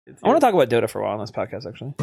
I want to talk about Dota for a while on this podcast, actually.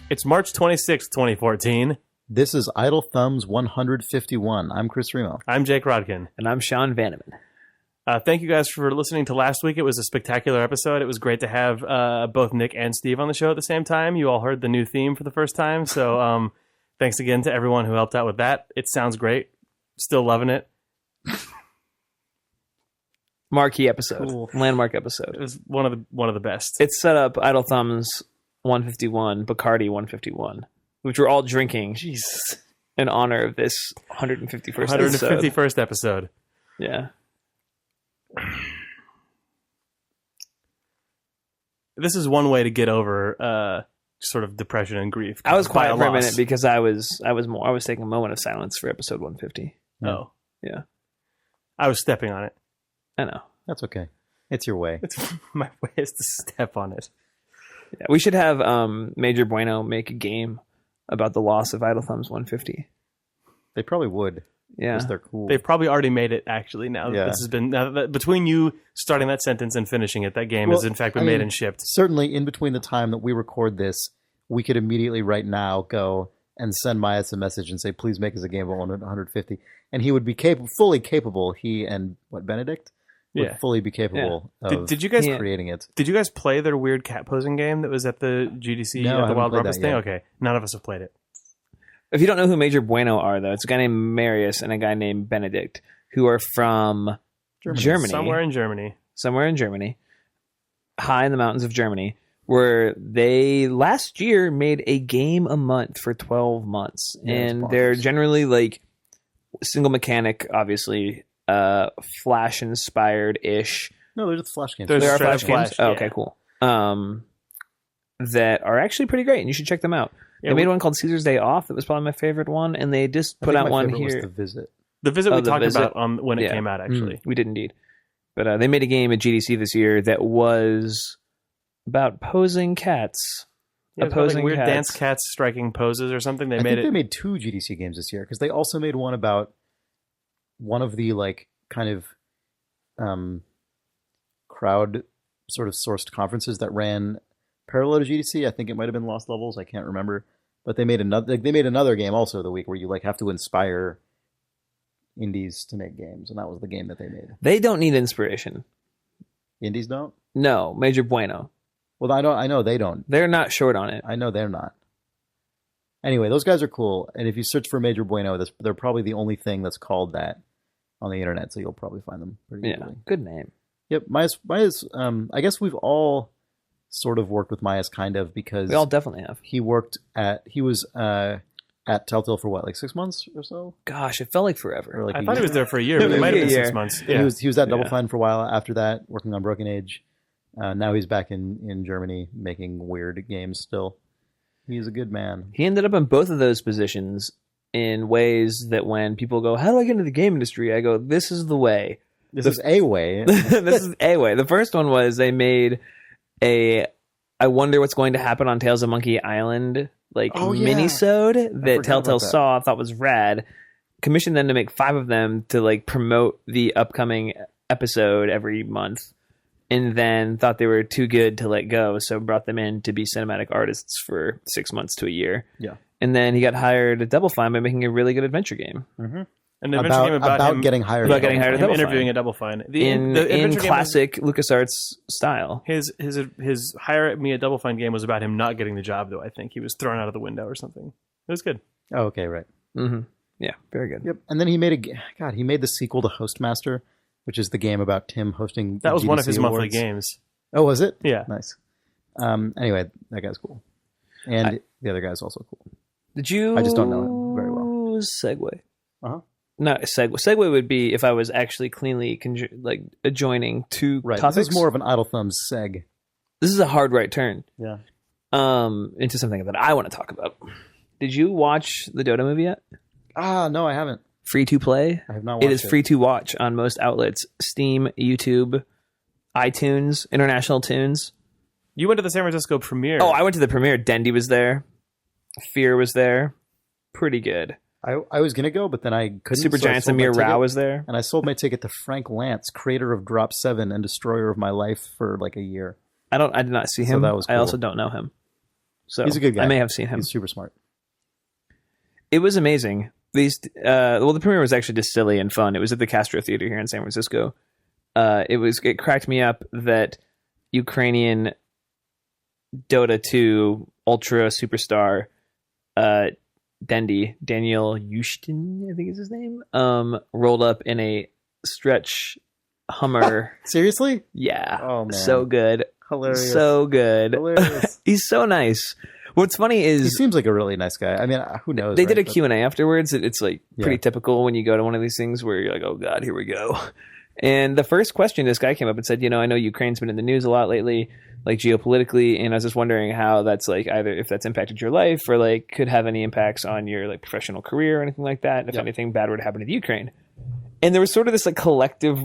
It's March 26th, 2014. This is Idle Thumbs 151. I'm Chris Remo. I'm Jake Rodkin. And I'm Sean Vanneman. Thank you guys for listening to last week. It was a spectacular episode. It was great to have both Nick and Steve on the show at the same time. You all heard the new theme for the first time. So thanks again to everyone who helped out with that. It sounds great. Still loving it. Marquee episode. Cool. Landmark episode. It was one of the best. It set up Idle Thumbs 151, Bacardi 151, which we're all drinking Jesus. In honor of this 151st episode. Yeah. This is one way to get over sort of depression and grief. I was quiet for a minute because I was taking a moment of silence for episode 150. Oh. Yeah. I was stepping on it. I know. That's okay. It's your way. My way is to step on it. Yeah, we should have Major Bueno make a game about the loss of Idle Thumbs 150. They probably would. Yeah. Because they're cool. They've probably already made it, actually, now. Yeah. This has been between you starting that sentence and finishing it, that game has in fact been made and shipped. Certainly, in between the time that we record this, we could immediately right now go and send Myas a message and say, please make us a game of 150. And he would be fully capable, he and, Benedict? Would fully be capable of did you guys creating it. Did you guys play their weird cat posing game that was at the GDC at the Wild Rumpus thing? Okay, none of us have played it. If you don't know who Major Bueno are, though, it's a guy named Marius and a guy named Benedict, who are from Germany. Somewhere in Germany. High in the mountains of Germany, where they last year made a game a month for 12 months. Yeah, and they're generally like single mechanic, obviously, Flash inspired ish. No, they're just Flash games. There are Flash games. Oh, okay, cool. That are actually pretty great, and you should check them out. They made one called Caesar's Day Off. That was probably my favorite one, and they just put out one here. Was The Visit. The Visit we talked about when it came out. Actually, we did indeed. But they made a game at GDC this year that was about posing cats. Opposing weird cats. Dance cats striking poses or something. They made two GDC games this year because they also made one about one of the kind of crowd sort of sourced conferences that ran parallel to GDC. I think it might have been Lost Levels. I can't remember. But they made another game also the week where you have to inspire indies to make games, and that was the game that they made. They don't need inspiration. Indies don't? No, Major Bueno. Well, I know they don't. They're not short on it. I know they're not. Anyway, those guys are cool, and if you search for Major Bueno, they're probably the only thing that's called that on the internet, so you'll probably find them pretty easily. Good name. Yep, Myas, I guess we've all sort of worked with Myas, kind of, because... We all definitely have. He was at Telltale for 6 months or so? Gosh, it felt like forever. I thought he was there for a year, but it might have been 6 months. Yeah. He was at Double Fine for a while after that, working on Broken Age. Now he's back in Germany making weird games still. He's a good man. He ended up in both of those positions in ways that when people go, how do I get into the game industry? I go, this is the way. This is a way. This is a way. The first one was they made I wonder what's going to happen on Tales of Monkey Island mini-sode that Telltale saw, thought was rad, commissioned them to make 5 of them to promote the upcoming episode every month, and then thought they were too good to let go, so brought them in to be cinematic artists for 6 months to a year. Yeah. And then he got hired at Double Fine by making a really good adventure game. Mm-hmm. An adventure game about him getting hired. About getting hired at Double interviewing Fine. a Double Fine. In classic LucasArts style. His hire at me at Double Fine game was about him not getting the job, though. I think he was thrown out of the window or something. It was good. Oh, okay, right. Mm-hmm. Yeah, very good. Yep. And then he made he made the sequel to Hostmaster, which is the game about Tim hosting. That was GDC one of his awards. monthly games. Oh, was it? Yeah. Nice. Anyway, that guy's cool, and the other guy's also cool. Did you? I just don't know him very well. Segue. Uh-huh. No, segue would be if I was actually cleanly adjoining two topics. This is more of an idle thumbs seg. This is a hard right turn. Yeah. Into something that I want to talk about. Did you watch the Dota movie yet? No, I haven't. Free to play. I have not watched it. It is free to watch on most outlets: Steam, YouTube, iTunes, International Tunes. You went to the San Francisco premiere. Oh, I went to the premiere. Dendy was there. Fear was there. Pretty good. I was gonna go, but then I couldn't. Super Giants Amir Rao was there, and I sold my ticket to Frank Lance, creator of Drop 7 and destroyer of my life, for like a year. I did not see him. So that was cool. I also don't know him. So he's a good guy. I may have seen him. He's super smart. It was amazing. The premiere was actually just silly and fun. It was at the Castro Theater here in San Francisco. It cracked me up that Ukrainian Dota 2 ultra superstar Danylo Ishtuin, I think is his name, rolled up in a stretch Hummer. Seriously? Yeah. Oh man. So good. Hilarious. So good. Hilarious. He's so nice. What's funny is he seems like a really nice guy. I mean, who knows? They did a Q&A afterwards. It's like pretty Yeah. typical when you go to one of these things where you're like, oh God, here we go. And the first question, this guy came up and said, I know Ukraine's been in the news a lot lately, like geopolitically, and I was just wondering how that's like either if that's impacted your life or like could have any impacts on your like professional career or anything like that, and if anything bad were to happen to the Ukraine. And there was sort of this like collective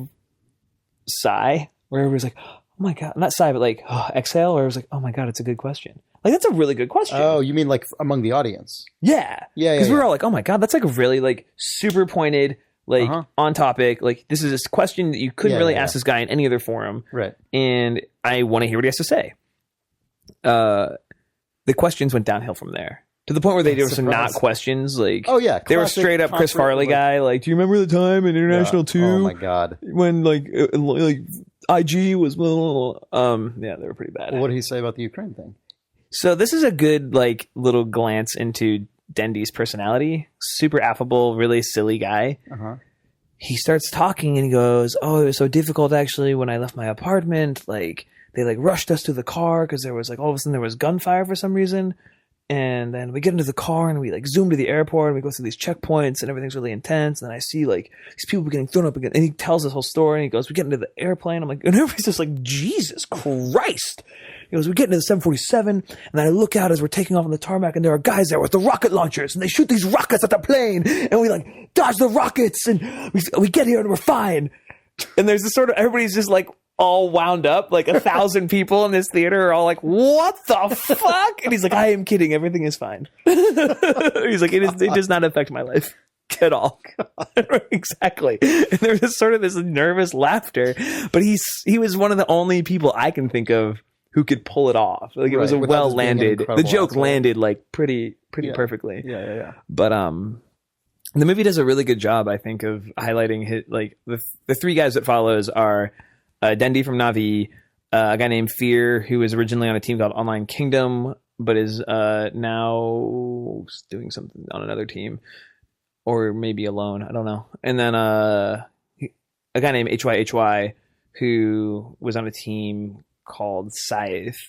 sigh where everyone was like, oh my God, not sigh, but like exhale, where it was like, oh my God, it's a good question. Like, that's a really good question. Oh, you mean like among the audience? Yeah. Yeah. Because we were all like, oh my God, that's like a really like super pointed, like on topic. Like, this is this question that you couldn't really ask this guy in any other forum. Right. And I want to hear what he has to say. The questions went downhill from there. To the point where they were some not questions. Like, oh yeah, they were straight up Chris Farley guy. Like, do you remember the time in International 2? Oh my God. When like IG was, yeah, they were pretty bad. What did he say about the Ukraine thing? So this is a good like little glance into Dendy's personality. Super affable, really silly guy. He starts talking and he goes, oh, it was so difficult actually when I left my apartment. Like, they like rushed us to the car because there was like all of a sudden there was gunfire for some reason. And then we get into the car and we like zoom to the airport and we go through these checkpoints and everything's really intense. And I see like these people getting thrown up again. And he tells this whole story and he goes, we get into the airplane. I'm like, and everybody's just like, Jesus Christ. He goes, we get into the 747 and then I look out as we're taking off on the tarmac and there are guys there with the rocket launchers and they shoot these rockets at the plane and we like dodge the rockets and we get here and we're fine. And there's this sort of, everybody's just like all wound up, like 1,000 people in this theater are all like, what the fuck? And he's like, I am kidding. Everything is fine. He's like, it does not affect my life at all. Exactly. And there's this sort of this nervous laughter, but he was one of the only people I can think of who could pull it off. Like, it was a well landed, the joke landed like pretty perfectly. Yeah. But the movie does a really good job, I think, of highlighting his, like the three guys that follows are Dendy from Na'vi, a guy named Fear, who was originally on a team called Online Kingdom, but is now doing something on another team, or maybe alone. I don't know. And then a guy named HYHY, who was on a team called Scythe,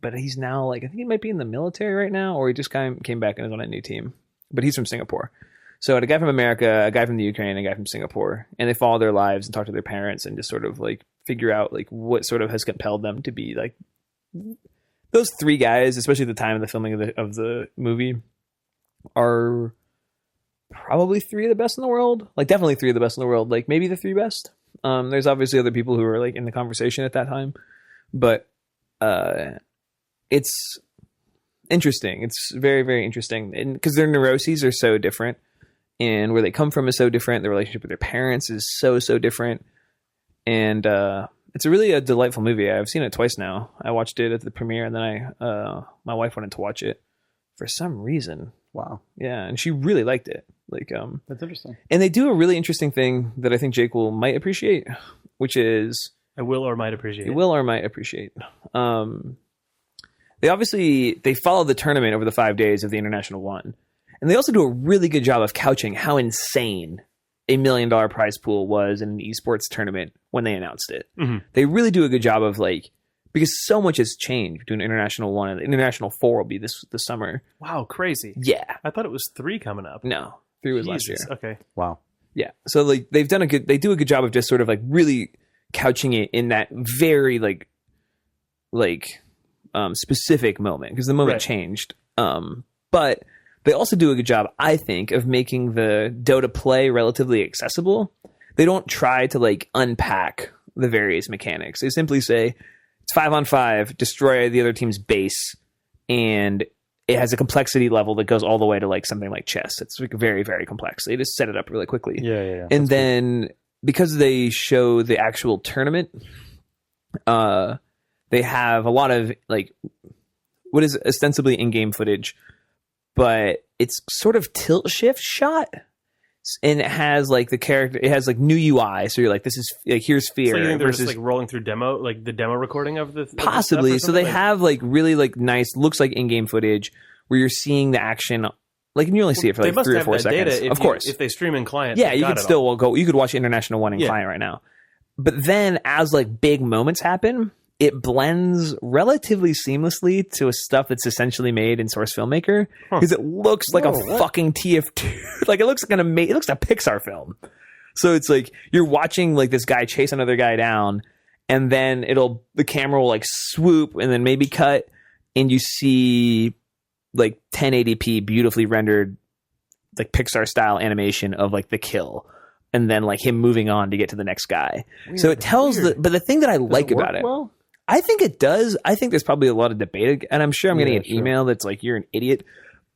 but he's now like, I think he might be in the military right now, or he just came back and is on a new team. But he's from Singapore. So a guy from America, a guy from the Ukraine, and a guy from Singapore, and they follow their lives and talk to their parents and just sort of like figure out like what sort of has compelled them to be like those three guys, especially at the time of the filming of the movie, are probably three of the best in the world. Like, definitely three of the best in the world. Like, maybe the three best. There's obviously other people who were like in the conversation at that time, but it's interesting. It's very, very interesting, and because their neuroses are so different, and where they come from is so different. The relationship with their parents is so different, and it's really a delightful movie. I've seen it twice now. I watched it at the premiere, and then my wife wanted to watch it for some reason. Wow. Yeah, and she really liked it. Like, that's interesting. And they do a really interesting thing that I think Jake might appreciate, which is I will or might appreciate. They follow the tournament over the 5 days of the International One. And they also do a really good job of couching how insane a $1 million prize pool was in an esports tournament when they announced it. Mm-hmm. They really do a good job of like, because so much has changed between International 1 and International 4 will be this summer. Wow, crazy. Yeah. I thought it was 3 coming up. No, 3 was last year. Okay. Wow. Yeah. So like they do a good job of just sort of like really couching it in that very specific moment, because the moment changed. But they also do a good job, I think, of making the Dota play relatively accessible. They don't try to like unpack the various mechanics. They simply say it's 5-on-5, destroy the other team's base, and it has a complexity level that goes all the way to like something like chess. It's like very, very complex. They just set it up really quickly. Yeah. And then because they show the actual tournament, they have a lot of like what is ostensibly in-game footage, but it's sort of tilt shift shot, and it has like the character. It has like new UI, so you're like, this is like, here's fear. So you think they're just like rolling through demo, like the demo recording of the possibly. Of the so they have like really like nice, looks like in-game footage where you're seeing the action. Like, and you only see it for like 3 or 4 seconds. Of course, if they stream in client, yeah, you could still go. You could watch International 1 in client right now, but then as like big moments happen, it blends relatively seamlessly to a stuff that's essentially made in Source Filmmaker, because it looks like a fucking TF2. Like it looks like it looks like a Pixar film. So it's like you're watching like this guy chase another guy down, and then the camera will like swoop and then maybe cut, and you see like 1080p beautifully rendered like Pixar style animation of like the kill, and then like him moving on to get to the next guy. Weird, so it tells but the thing that I like about it, well? I think it does. I think there's probably a lot of debate, and I'm sure I'm getting an email that's like, you're an idiot.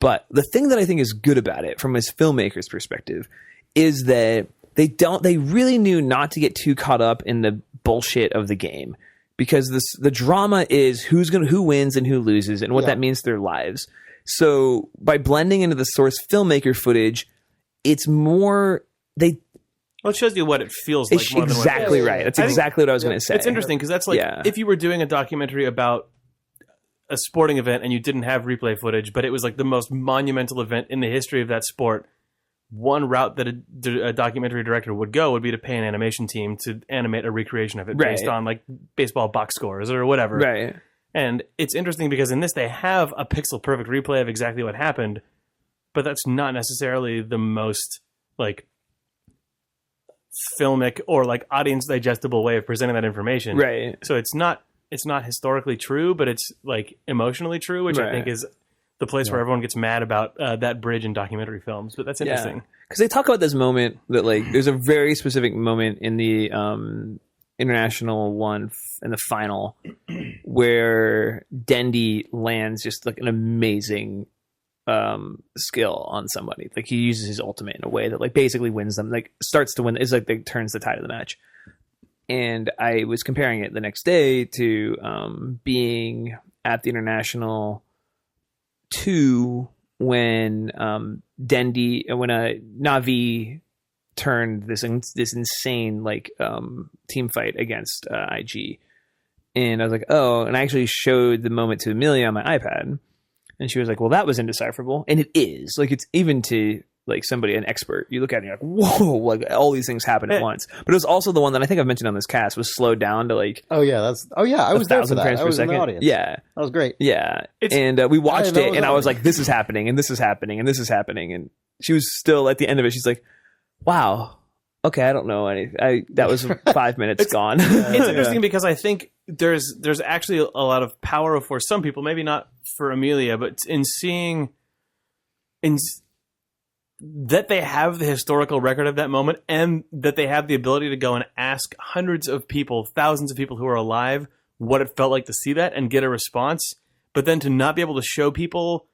But the thing that I think is good about it from his filmmaker's perspective is that they really knew not to get too caught up in the bullshit of the game, because the drama is who wins and who loses and what that means to their lives. So by blending into the Source Filmmaker footage, it's more well, it shows you what it feels like. More exactly than what right. That's exactly what I was going to say. It's interesting because that's like if you were doing a documentary about a sporting event and you didn't have replay footage, but it was like the most monumental event in the history of that sport, one route that a documentary director would go would be to pay an animation team to animate a recreation of it based on like baseball box scores or whatever. Right. And it's interesting because in this they have a pixel perfect replay of exactly what happened, but that's not necessarily the most like filmic or like audience digestible way of presenting that information. Right. So it's not historically true, but it's like emotionally true, which I think is the place where everyone gets mad about that bridge in documentary films. But that's interesting. Because they talk about this moment that like there's a very specific moment in the International One in the final where Dendy lands just like an amazing skill on somebody. Like he uses his ultimate in a way that like basically wins them, like starts to win. It's like they turns the tide of the match. And I was comparing it the next day to being at the International 2 when Na'Vi turned this insane like team fight against IG. And I was like, oh, and I actually showed the moment to Amelia on my iPad. And she was like, well, that was indecipherable. And it is. Like, it's even to, like, somebody, an expert. You look at it and you're like, whoa, like, all these things happen at once. But it was also the one that I think I've mentioned on this cast was slowed down to, like... I was there for that. I was in the audience. Yeah. That was great. Yeah. And we watched it, and I was like, this is happening, and this is happening, and this is happening. And she was still, at the end of it, she's like, wow. Okay, I don't know any. That was 5 minutes gone. It's interesting because I think there's actually a lot of power for some people, maybe not for Amelia, but in seeing that they have the historical record of that moment, and that they have the ability to go and ask hundreds of people, thousands of people who are alive, what it felt like to see that and get a response, but then to not be able to show people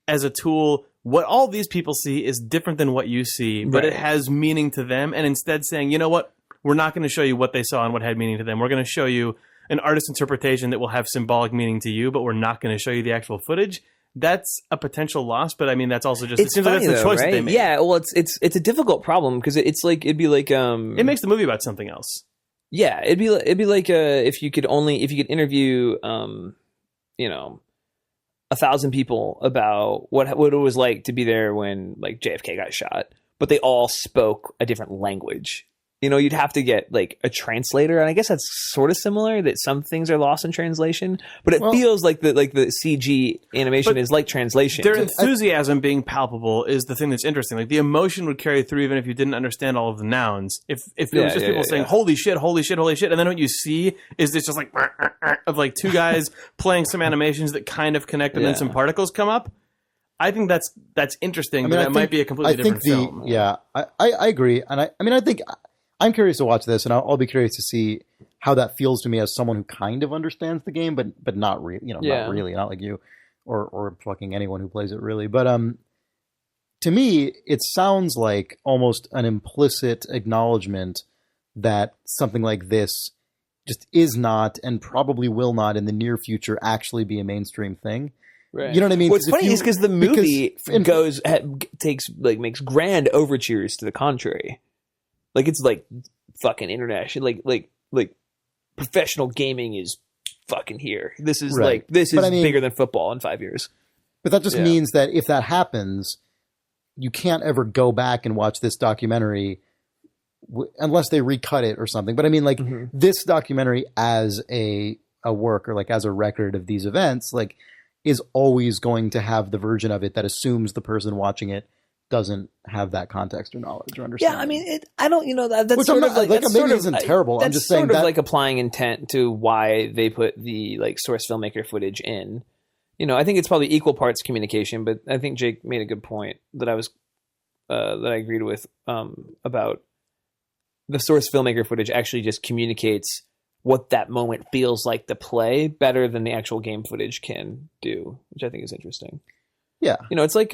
as a tool what all these people see is different than what you see, but it has meaning to them. And instead saying, you know what, we're not going to show you what they saw and what had meaning to them. We're going to show you an artist's interpretation that will have symbolic meaning to you, but we're not going to show you the actual footage. that's a potential loss. But I mean, that's also just It's it seems like funny that's the though, choice that right? they made. Yeah, well, it's a difficult problem because it's like it'd be like It makes the movie about something else. yeah, it'd be like if you could interview 1,000 people about what it was like to be there when like JFK got shot, but they all spoke a different language. You'd have to get like a translator, and I guess that's sort of similar. That some things are lost in translation, but it feels like the CG animation is like translation. Their enthusiasm being palpable is the thing that's interesting. Like the emotion would carry through even if you didn't understand all of the nouns. If it was just people saying "holy shit, holy shit, holy shit," and then what you see is this just like of like two guys playing some animations that kind of connect, and then some particles come up. I think that's interesting, but it might be a completely different film. Yeah, I agree, and I think. I'm curious to watch this, and I'll be curious to see how that feels to me as someone who kind of understands the game, but not really, not really, not like you, or fucking anyone who plays it really. But to me, it sounds like almost an implicit acknowledgement that something like this just is not, and probably will not in the near future, actually be a mainstream thing. Right. You know what I mean? What's funny is because the movie makes grand overtures to the contrary. Like it's like fucking international, like professional gaming is fucking here. This is bigger than football in 5 years. But that just means that if that happens, you can't ever go back and watch this documentary unless they recut it or something. But I mean, like this documentary as a work or like as a record of these events, like is always going to have the version of it that assumes the person watching it doesn't have that context or knowledge or understanding. Yeah, I mean, I don't, that's which sort of like maybe isn't terrible. I'm just saying sort of that, like applying intent to why they put the like source filmmaker footage in. I think it's probably equal parts communication, but I think Jake made a good point that I agreed with about the source filmmaker footage actually just communicates what that moment feels like to play better than the actual game footage can do, which I think is interesting. Yeah, it's like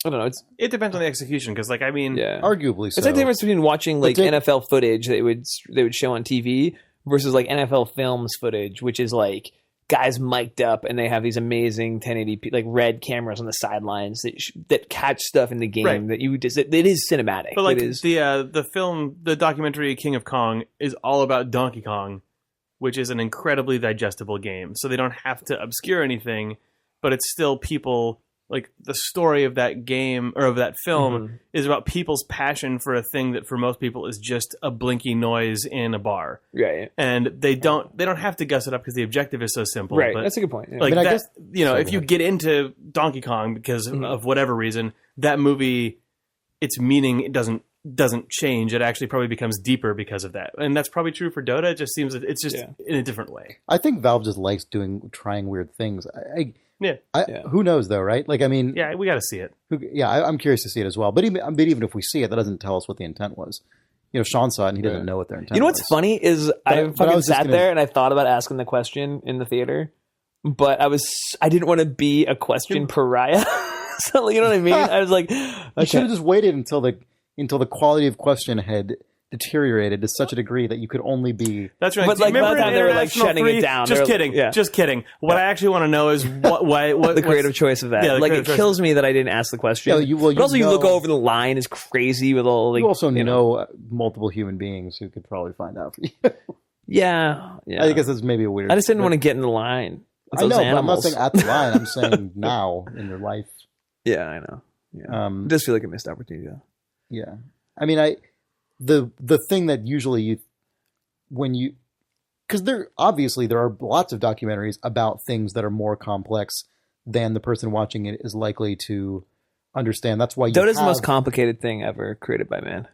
I don't know. It depends on the execution because, like, I mean, arguably, so. It's like the difference between watching like NFL footage that they would show on TV versus like NFL films footage, which is like guys mic'd up and they have these amazing 1080p like red cameras on the sidelines that catch stuff in the game that you just it is cinematic. But like it is. the documentary King of Kong is all about Donkey Kong, which is an incredibly digestible game. So they don't have to obscure anything, but it's still people. Like the story of that game or of that film is about people's passion for a thing that for most people is just a blinky noise in a bar. Right. And they don't have to guss it up because the objective is so simple. Right. But that's a good point. Yeah. Like I that, guess, if you get into Donkey Kong because of whatever reason, that movie, its meaning doesn't change. It actually probably becomes deeper because of that. And that's probably true for Dota. It just seems that it's just in a different way. I think Valve just likes trying weird things. Who knows though, right? Like, I mean, we got to see it. I'm curious to see it as well. But even if we see it, that doesn't tell us what the intent was. Sean saw it and he doesn't know what their intent was. You know what's funny is I fucking sat there and I thought about asking the question in the theater, but I didn't want to be a question pariah. So you know what I mean? I was like, you should have just waited until the quality of question had deteriorated to such a degree that you could only be. That's right. But like by the time they were like shutting it down. Just kidding. Just kidding. What I actually want to know is what the creative choice of that. Yeah, like it kills me that I didn't ask the question. You look over the line is crazy with all. Like, you also know multiple human beings who could probably find out for you. Yeah. I guess that's maybe a weird. I just didn't want to get in the line. I know, but I'm not saying at the line. I'm saying now in your life. Yeah, I know. Yeah. It does feel like a missed opportunity, though. Yeah. I mean, the thing that usually because there are lots of documentaries about things that are more complex than the person watching it is likely to understand. That's why Dota's the most complicated thing ever created by man.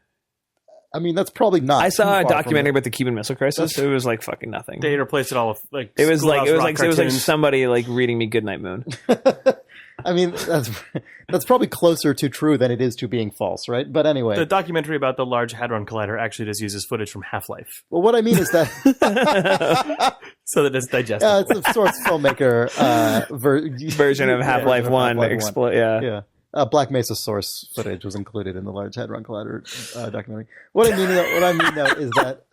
I mean, that's probably not. I saw a documentary about the Cuban Missile Crisis. It was like fucking nothing. They replaced it all with like it was like somebody like reading me Goodnight Moon. I mean, that's probably closer to true than it is to being false, right? But anyway. The documentary about the Large Hadron Collider actually just uses footage from Half-Life. Well, what I mean is that... so that it's digestible. It's a source filmmaker version of Half-Life 1. Yeah. Black Mesa source footage was included in the Large Hadron Collider documentary. What I mean though is that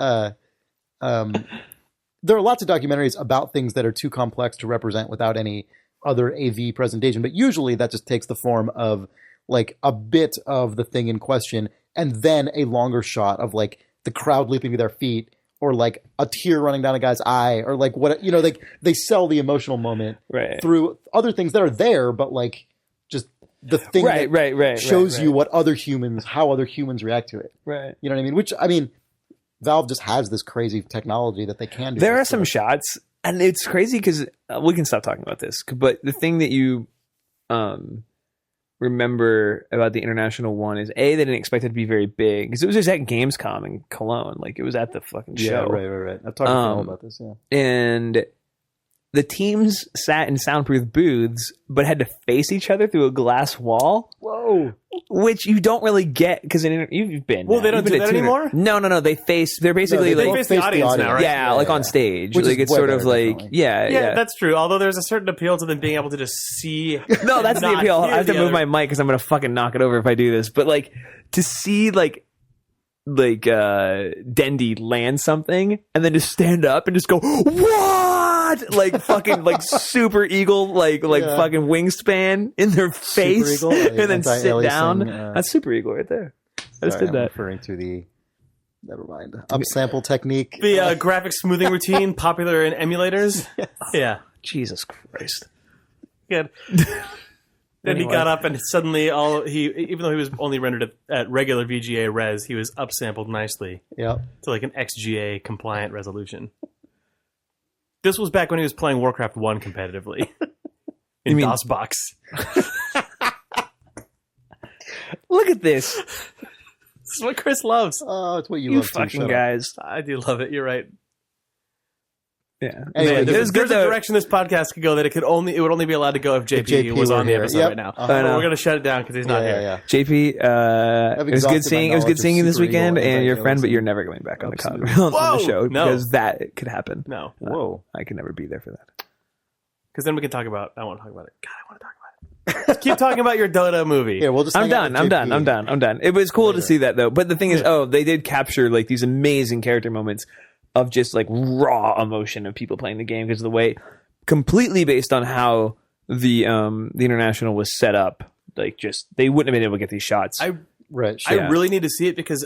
there are lots of documentaries about things that are too complex to represent without any other AV presentation, but usually that just takes the form of like a bit of the thing in question and then a longer shot of like the crowd leaping to their feet or like a tear running down a guy's eye or like what, you know, like they sell the emotional moment through other things that are there, but like just the thing that shows you what other humans, how other humans react to it. Right. You know what I mean? Which, I mean, Valve just has this crazy technology that they can do. There are some shots, and it's crazy because we can stop talking about this, but the thing that you remember about the international one is they didn't expect it to be very big because it was just at Gamescom in Cologne. Like, it was at the fucking show. Yeah, right. I've talked to Phil about this, And the teams sat in soundproof booths, but had to face each other through a glass wall. Whoa. Which you don't really get because you've been. Well, they don't do that anymore? No. They're basically they like face the audience now, right? Yeah, like on stage. Which like it's sort of like yeah, that's true. Although there's a certain appeal to them being able to just see. No, that's the appeal. I have to move my mic because I'm gonna fucking knock it over if I do this. But like to see like Dendy land something and then just stand up and just go what, like fucking like super eagle like fucking wingspan in their face eagle, like and then sit down. That's super eagle right there. I just did that. Referring to the never mind upsample technique, the graphic smoothing routine popular in emulators. Yeah, Jesus Christ. Good. Then he got up and suddenly even though he was only rendered at regular VGA res, he was upsampled nicely. Yeah. To like an XGA compliant resolution. This was back when he was playing Warcraft 1 competitively. In DOSBox. Look at this. This is what Chris loves. Oh, it's what you love fucking too, guys. I do love it. You're right. Yeah. Anyway, there's a direction this podcast could go that it would only be allowed to go if JP was on the episode right now. But we're going to shut it down because he's not here. Yeah. JP, it was good seeing you this weekend and your friend, but you're never going back on the show because that could happen. No. Whoa. I could never be there for that. Because then we can talk about. I want to talk about it. God, I want to talk about it. Just keep talking about your Dota movie. Yeah, we'll just. I'm done. It was cool to see that though. But the thing is, they did capture like these amazing character moments of just like raw emotion of people playing the game because of the way, completely based on how the international was set up. Like, just they wouldn't have been able to get these shots. I really need to see it because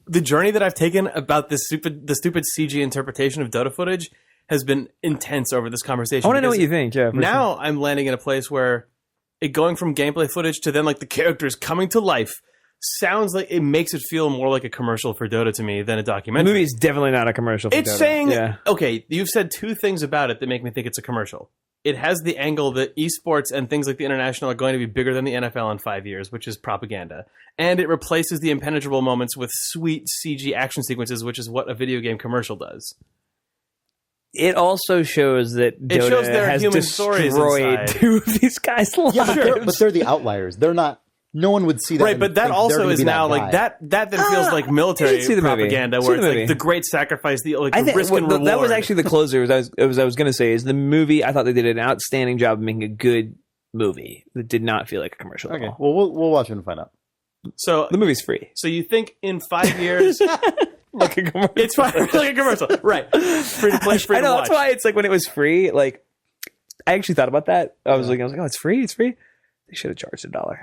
the journey that I've taken about the stupid CG interpretation of Dota footage has been intense over this conversation. I want to know what you think. Yeah. Now I'm landing in a place where it going from gameplay footage to then like the characters coming to life sounds like it makes it feel more like a commercial for Dota to me than a documentary. The movie's definitely not a commercial for Dota. It's saying, okay, you've said two things about it that make me think it's a commercial. It has the angle that esports and things like the international are going to be bigger than the NFL in 5 years, which is propaganda. And it replaces the impenetrable moments with sweet CG action sequences, which is what a video game commercial does. It also shows that Dota has destroyed two of these guys' lives. Yeah, but they're the outliers. They're not. No one would see that. Right, but that also is now like that then feels like military propaganda where it's like the great sacrifice, the risk and reward. That was actually the closer. I was going to say is the movie. I thought they did an outstanding job of making a good movie that did not feel like a commercial. Okay, well we'll watch it and find out. So the movie's free. So you think in 5 years? Like a commercial. It's like a commercial, right? Free to play, free to watch. That's why it's like when it was free. Like I actually thought about that. I was like, oh, it's free. It's free. They should have charged $1.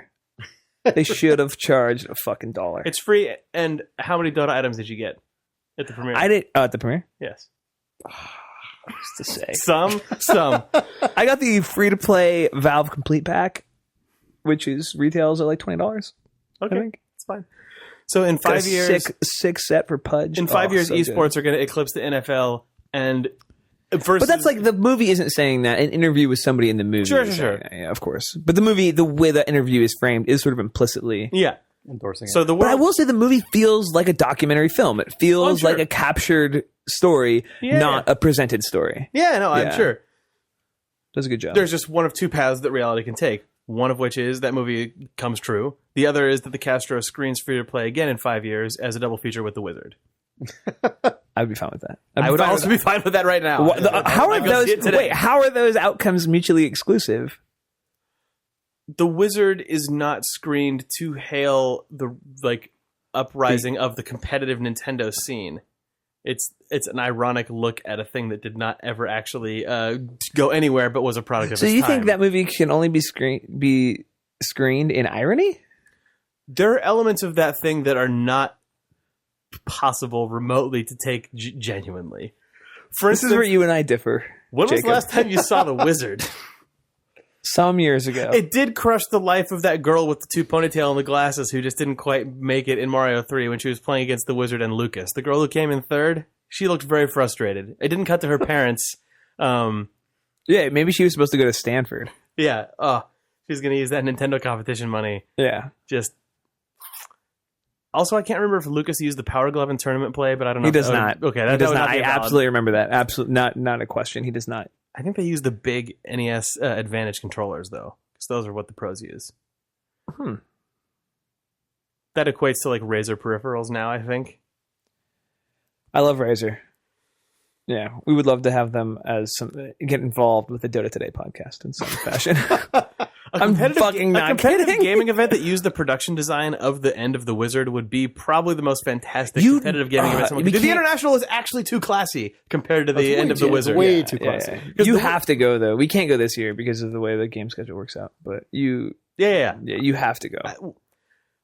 They should have charged a fucking $1. It's free. And how many Dota items did you get at the premiere? I did at the premiere. Yes. Just to say some. I got the free to play Valve Complete Pack, which is retails at like $20. Okay, I think it's fine. So in 5 years, sick set for Pudge. In 5 years, esports are going to eclipse the NFL and. Versus, but that's like the movie isn't saying that. An interview with somebody in the movie. Sure. Yeah, of course. But the movie, the way the interview is framed is sort of implicitly endorsing it. But I will say the movie feels like a documentary film. It feels like a captured story, not a presented story. Yeah, no, I'm sure. Does a good job. There's just one of two paths that reality can take. One of which is that movie comes true. The other is that the Castro screens free to play again in 5 years as a double feature with The Wizard. I'd be fine with that. I would also be fine with that right now. How are those outcomes mutually exclusive? The Wizard is not screened to hail the uprising of the competitive Nintendo scene. It's an ironic look at a thing that did not ever actually go anywhere, but was a product of its time. So you think that movie can only be screened in irony? There are elements of that thing that are not possible remotely to take genuinely. For instance, this is where you and I differ. When Jacob. was the last time you saw The Wizard? Some years ago. It did crush the life of that girl with the two ponytail and the glasses who just didn't quite make it in Mario 3 when she was playing against the Wizard and Lucas. The girl who came in third, she looked very frustrated. It didn't cut to her parents. Yeah, maybe she was supposed to go to Stanford. Yeah. Oh, she's going to use that Nintendo competition money. Yeah. Just... Also, I can't remember if Lucas used the Power Glove in tournament play, but I don't know. He does not. Okay, he does not. I absolutely remember that. Absolutely not a question. He does not. I think they use the big NES Advantage controllers, though, because those are what the pros use. That equates to, like, Razer peripherals now, I think. I love Razer. Yeah, we would love to have them get involved with the Dota Today podcast in some fashion. I'm fucking not A competitive kidding. gaming event that used the production design of the end of the Wizard would be probably the most fantastic competitive gaming event. The International is actually too classy compared to the end of the Wizard. Way too classy. Yeah. You have to go, though. We can't go this year because of the way the game schedule works out. But you have to go.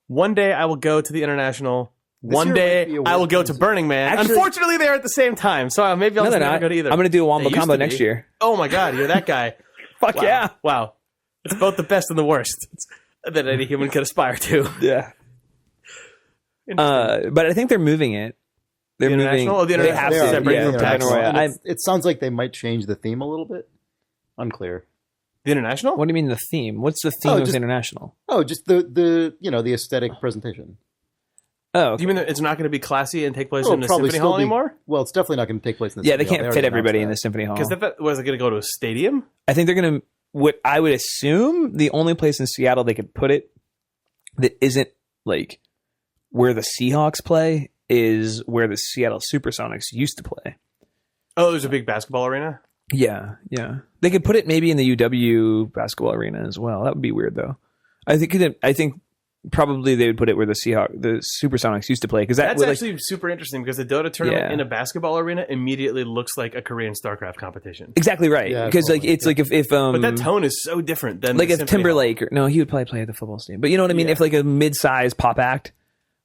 One day I will go to the International. One day I will go to Burning Man. Actually, unfortunately, they are at the same time, so maybe I'll just never go to either. I'm going to do a Wombo Combo next year. Oh my god, you're that guy. Fuck wow. Yeah. Wow. It's both the best and the worst that any human could aspire to. Yeah. But I think they're moving it. They're moving. The International? It sounds like they might change the theme a little bit. Unclear. The International? What do you mean the theme? What's the theme of the International? Oh, just the aesthetic presentation. Oh, okay. You mean it's not going to be classy and take place in the Symphony Hall anymore? Well, it's definitely not going to take place in the Symphony Hall. Yeah, they can't fit everybody in the Symphony Hall. Because was it going to go to a stadium? I think they're going to... What I would assume, the only place in Seattle they could put it that isn't like where the Seahawks play is where the Seattle Supersonics used to play. Oh, there's a big basketball arena? Yeah. They could put it maybe in the UW basketball arena as well. That would be weird, though. I think probably they would put it where the Supersonics used to play, because that's actually super interesting, because the Dota tournament in a basketball arena immediately looks like a Korean StarCraft competition. Exactly right, because it's like if but that tone is so different than like if Timberlake he would probably play at the football stadium. But you know what I mean? If like a mid-size pop act,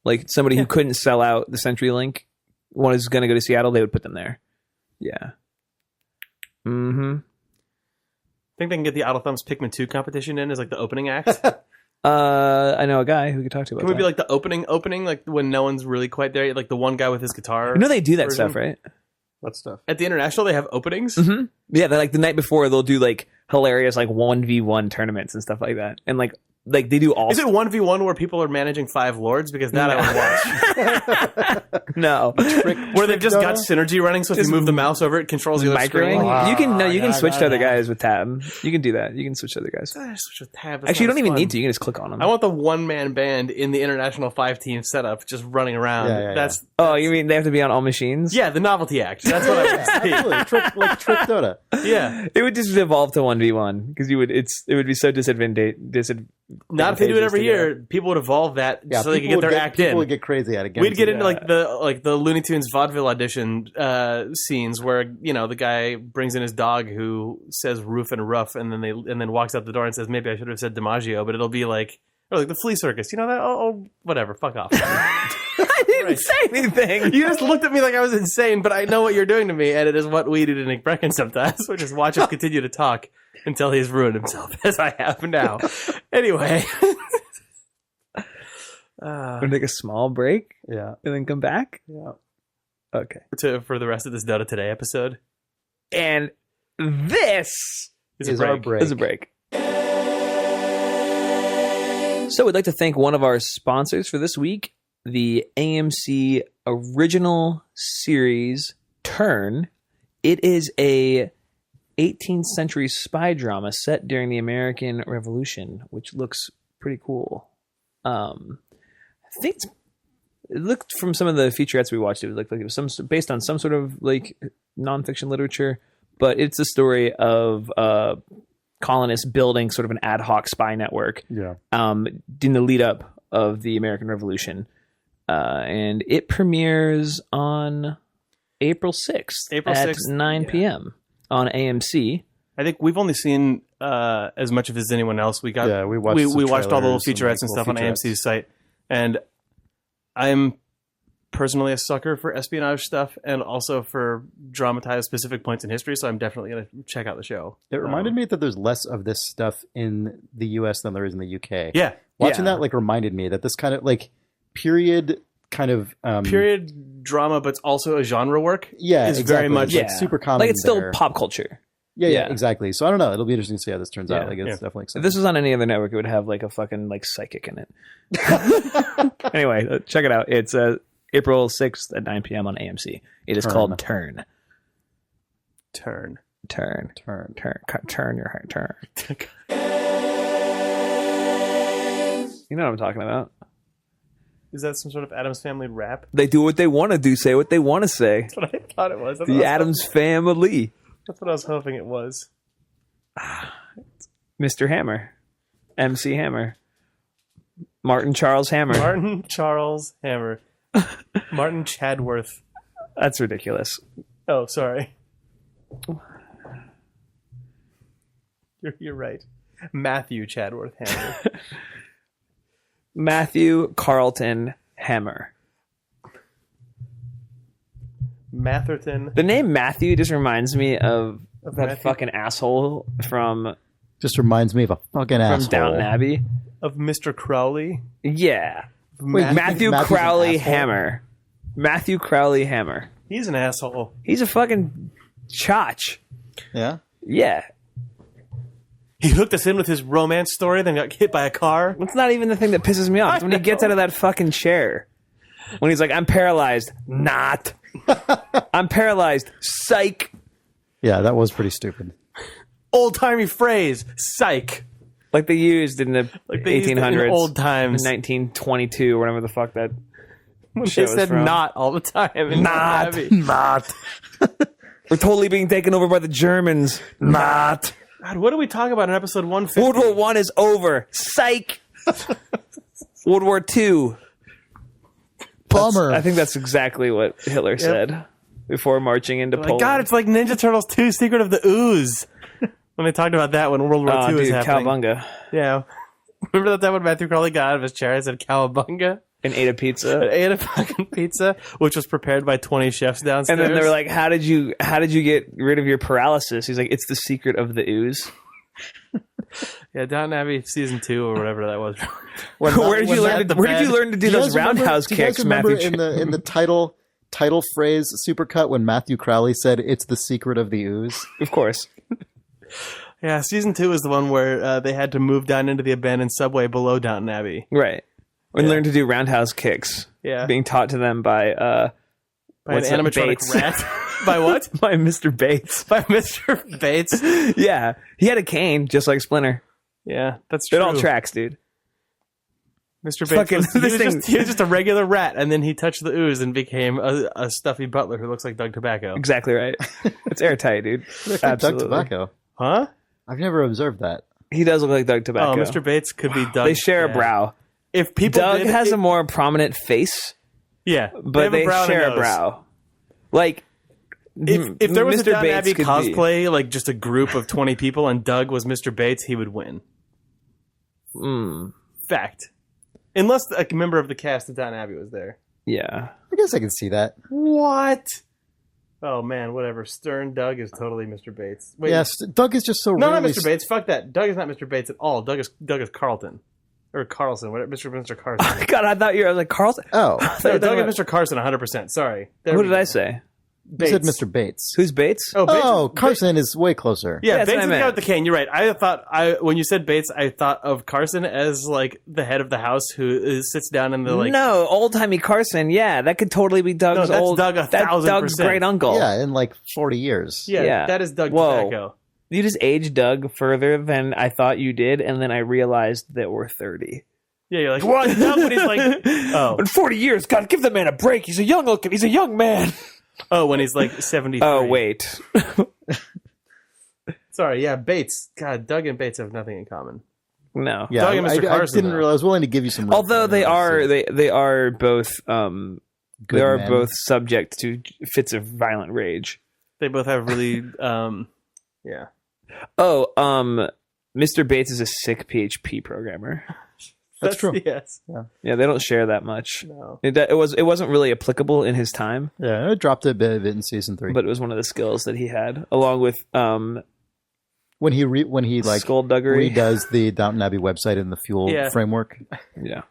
like somebody who couldn't sell out the CenturyLink was going to go to Seattle, they would put them there. Yeah. Mm-hmm. I think they can get the Idle Thumbs Pikmin 2 competition in as like the opening act. I know a guy who could talk to about that. Can we be like the opening, like when no one's really quite there, like the one guy with his guitar? They do that stuff, right? What stuff? At the International, they have openings? Mm-hmm. Yeah, they're like the night before, they'll do like hilarious like 1v1 tournaments and stuff like that. And like they do all... Is it 1v1 where people are managing 5 lords? Because that I would watch. No. Where they've just got synergy running, so if you move the mouse over, it controls the other screen. You can switch to other guys with tab. You can do that. You can switch to other guys. Switch with tab. Actually, you don't even need to. You can just click on them. I want the one-man band in the International 5-team setup just running around. That's you mean they have to be on all machines? Yeah, the novelty act. That's what I want to see. Absolutely. Trick Dota. Yeah. It would just evolve to 1v1, because it would be so disadvantageous. Not if they do it every year. People would evolve that so they could get their act in. People would get crazy at it. We'd get into like the Looney Tunes vaudeville audition scenes where the guy brings in his dog who says roof and rough, and then walks out the door and says, maybe I should have said DiMaggio, but it'll be like the Flea Circus. You know that? Oh, whatever. Fuck off. I didn't say anything. You just looked at me like I was insane, but I know what you're doing to me, and it is what we do to Nick Brecken sometimes. So just watch him continue to talk until he's ruined himself, as I have now. Anyway. We'll take a small break, and then come back. Yeah. Okay. For the rest of this Dota Today episode, and this is our break. Is a break. So we'd like to thank one of our sponsors for this week, the AMC original series Turn. It is a 18th century spy drama set during the American Revolution, which looks pretty cool. I think it looked from some of the featurettes we watched, it looked like it was based on some sort of like nonfiction literature, but it's a story of colonists building sort of an ad hoc spy network. Yeah. In the lead up of the American Revolution, and it premieres on April 6th April at 6th, 9 p.m. on AMC. I think we've only seen as much of it as anyone else. We watched we watched all the little featurettes and stuff on AMC's site, and I'm personally a sucker for espionage stuff and also for dramatized specific points in history, so I'm definitely going to check out the show. It reminded me that there's less of this stuff in the US than there is in the UK. Yeah. Watching that reminded me that this kind of period kind of period drama, but also a genre work. Yeah, is exactly. very much super common. It's still there. pop culture. Yeah, exactly. So I don't know. It'll be interesting to see how this turns out. It's definitely exciting. If this was on any other network, it would have a fucking psychic in it. Anyway, check it out. It's April 6th at 9 p.m. on AMC. It is called Turn. Turn Your heart. Turn. You know what I'm talking about. Is that some sort of Addams Family rap? They do what they want to do, say what they want to say. That's what I thought it was. The Addams Family. That's what I was hoping it was. Mr. Hammer. MC Hammer. Martin Charles Hammer. Martin Charles Hammer. Martin Chadworth. That's ridiculous. Oh, sorry. You're right. Matthew Chadworth Hammer. Matthew Carlton Hammer. Matherton. The name Matthew just reminds me of that Matthew? fucking asshole from just reminds me of a fucking asshole. Downton Abbey. Of Mr. Crowley. Yeah. Wait, Matthew Matthew's Crowley an asshole? Hammer. Matthew Crowley Hammer. He's an asshole. He's a fucking chotch. Yeah? Yeah. He hooked us in with his romance story, then got hit by a car. That's not even the thing that pisses me off. It's when he gets out of that fucking chair. When he's like, I'm paralyzed. Not. I'm paralyzed. Psych. Yeah, that was pretty stupid. Old-timey phrase. Psych. Like they used in the They used it 1800s. in old times. 1922 or whatever the fuck that When show they is said from. not all the time. in Not. Abbey. Not. We're totally being taken over by the Germans. Not. God, what do we talk about in episode 150? World War I is over. Psych. World War II. Bummer. I think that's exactly what Hitler said before marching into Poland. God, it's like Ninja Turtles 2 Secret of the Ooze. When they talked about that when World War II was happening. Cowabunga. Yeah. Remember that time when Matthew Crowley got out of his chair and said cowabunga? And ate a pizza. And ate a fucking pizza, which was prepared by 20 chefs downstairs. And then they were like, how did you get rid of your paralysis? He's like, it's the secret of the ooze. Yeah, Downton Abbey season 2 or whatever that was. Where did you learn to do those roundhouse kicks, remember Matthew? in the title phrase supercut when Matthew Crowley said it's the secret of the ooze? Of course. Yeah, season 2 is the one where they had to move down into the abandoned subway below Downton Abbey. Right. And learn to do roundhouse kicks. Yeah. Being taught to them by By an what's that, animatronic Bates? rat. By what? by Mr. Bates. By Mr. Bates. Yeah. He had a cane, just like Splinter. Yeah, that's true. It all tracks, dude. Mr. Bates Fucking- he was just a regular rat, and then he touched the ooze and became a stuffy butler who looks like Doug Tobacco. Exactly right. It's airtight, dude. Doug Tobacco. Huh? I've never observed that. He does look like Doug Tobacco. Oh, Mr. Bates could be Doug. They share a brow. If people Doug did, has a more prominent face, yeah, but they share a brow. Like, If there was Mr. a Downton Bates Abbey could cosplay, like just a group of 20 people, and Doug was Mr. Bates, he would win. Fact. Unless a member of the cast of Downton Abbey was there. Yeah. I guess I can see that. What? Oh man, whatever. Stern Doug is totally Mr. Bates. Wait, Yes, Doug is just so no, not rarely Mr. Bates. Fuck that. Doug is not Mr. Bates at all. Doug is Carlton. Or Carlson, whatever, Mr. Carson. God, I thought you were like Carlson. Oh, No, Doug and Mr. Carson, 100%. Sorry. There What we did go. I say? you Bates. said Mr. Bates. Who's Bates? Oh, Bates Oh, is- Carson is way closer. Yeah, that's Bates what I is the guy meant. with the cane. You're right. I thought when you said Bates, I thought of Carson as like the head of the house who sits down in the like. No, old timey Carson. Yeah, that could totally be Doug's No, that's old. Doug that's 1,000%. Doug's great uncle. Yeah, in like 40 years. Yeah, Yeah. that is Doug Whoa. Tobacco. You just aged Doug further than I thought you did, and then I realized that we're 30. Yeah, you're like, what? Doug when he's like, oh, In 40 years, God, give the man a break. He's a young man. oh, when he's like 73. Oh, wait. Sorry, yeah, Bates. God, Doug and Bates have nothing in common. No. Yeah, Doug and Mr. I Carson, didn't though. realize. I was willing to give you some. Although they are both They are both subject to fits of violent rage. They both have really, yeah. Oh, Mr. Bates is a sick PHP programmer. That's true. Yes. Yeah, they don't share that much. No. It wasn't really applicable in his time. Yeah, it dropped a bit of it in season 3. But it was one of the skills that he had, along with when he like skullduggery. redoes the Downton Abbey website in the Fuel framework. Yeah.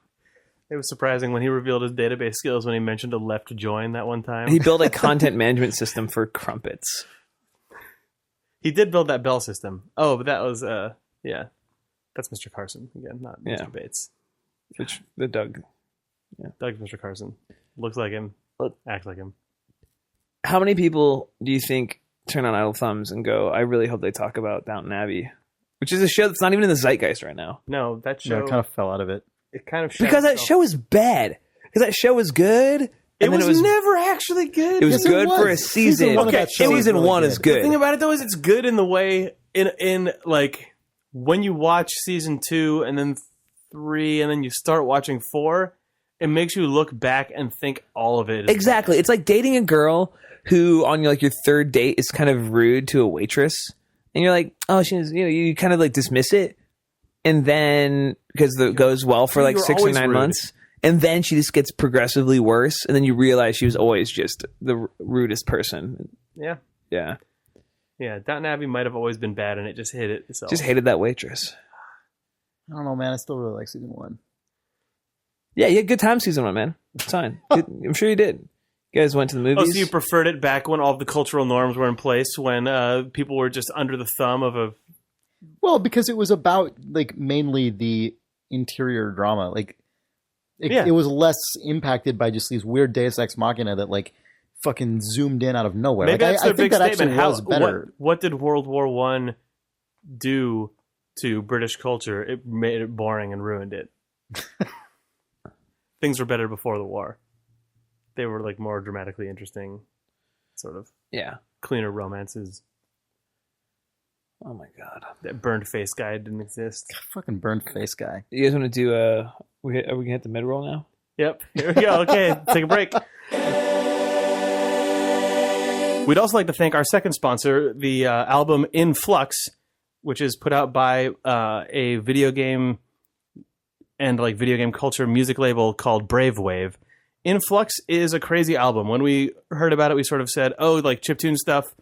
It was surprising when he revealed his database skills when he mentioned a left join that one time. He built a content management system for crumpets. He did build that bell system. Oh, but that was, yeah. That's Mr. Carson again, not Mr. Bates. Which the Doug. Yeah. Doug's Mr. Carson. Looks like him. Acts like him. How many people do you think turn on idle thumbs and go, I really hope they talk about Downton Abbey? Which is a show that's not even in the zeitgeist right now. No, that show... Yeah, it kind of fell out of it. It kind of... Because that show is bad. Because that show was good. It was never actually good. It was good for a season. Season one is good. The thing about it, though, is it's good in the way... In like, when you watch season 2 and then 3 and then you start watching 4, it makes you look back and think all of it is exactly. bad. It's like dating a girl who on your third date is kind of rude to a waitress, and you're like, oh, she's, you kind of like dismiss it, and then because it goes well for like 6 or 9 months, and then she just gets progressively worse, and then you realize she was always just the rudest person. Yeah. Downton Abbey might have always been bad, and it just hit it itself. Just hated that waitress. I don't know, man. I still really like season 1. Yeah, you had a good time season 1, man. It's fine. I'm sure you did. You guys went to the movies. Oh, so you preferred it back when all the cultural norms were in place, when people were just under the thumb of a... Well, because it was about, like, mainly the interior drama. Like, it was less impacted by just these weird Deus Ex Machina that, like, fucking zoomed in out of nowhere. Maybe like, that's their I think big that statement. actually was better. What did World War I do to British culture? It made it boring and ruined it. Things were better before the war. They were like more dramatically interesting, sort of. Yeah. Cleaner romances. Oh my god. That burned face guy didn't exist. Fucking burned face guy. You guys want to do are we gonna hit the mid roll now? Yep. Here we go. Okay, take a break. We'd also like to thank our second sponsor, the album In Flux, which is put out by a video game and like video game culture music label called Brave Wave. In Flux is a crazy album. When we heard about it, we sort of said, oh, like chiptune stuff.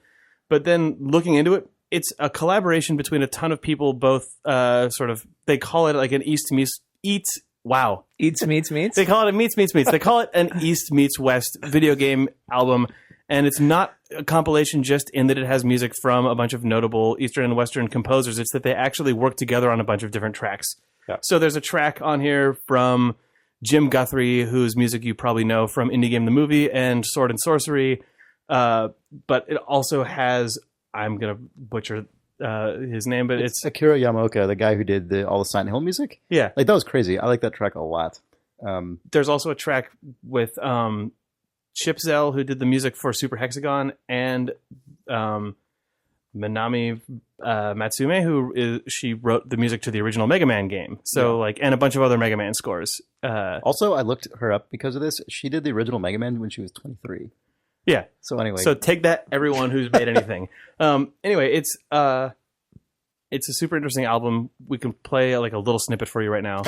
But then looking into it, it's a collaboration between a ton of people, both sort of, they call it like an Eats meets meets. They call it a meets. They call it an East meets West video game album. And it's not a compilation just in that it has music from a bunch of notable Eastern and Western composers. It's that they actually work together on a bunch of different tracks. Yeah. So there's a track on here from Jim Guthrie, whose music you probably know from Indie Game the Movie and Sword and Sorcery. But it also has, I'm going to butcher his name, but it's Akira Yamaoka, the guy who did all the Silent Hill music. Yeah. Like, that was crazy. I like that track a lot. There's also a track with Chip Zell, who did the music for Super Hexagon, and Minami Matsume, she wrote the music to the original Mega Man game. So and a bunch of other Mega Man scores. Also, I looked her up because of this. She did the original Mega Man when she was 23. Yeah. So anyway. So take that, everyone who's made anything. Anyway, it's a super interesting album. We can play like a little snippet for you right now.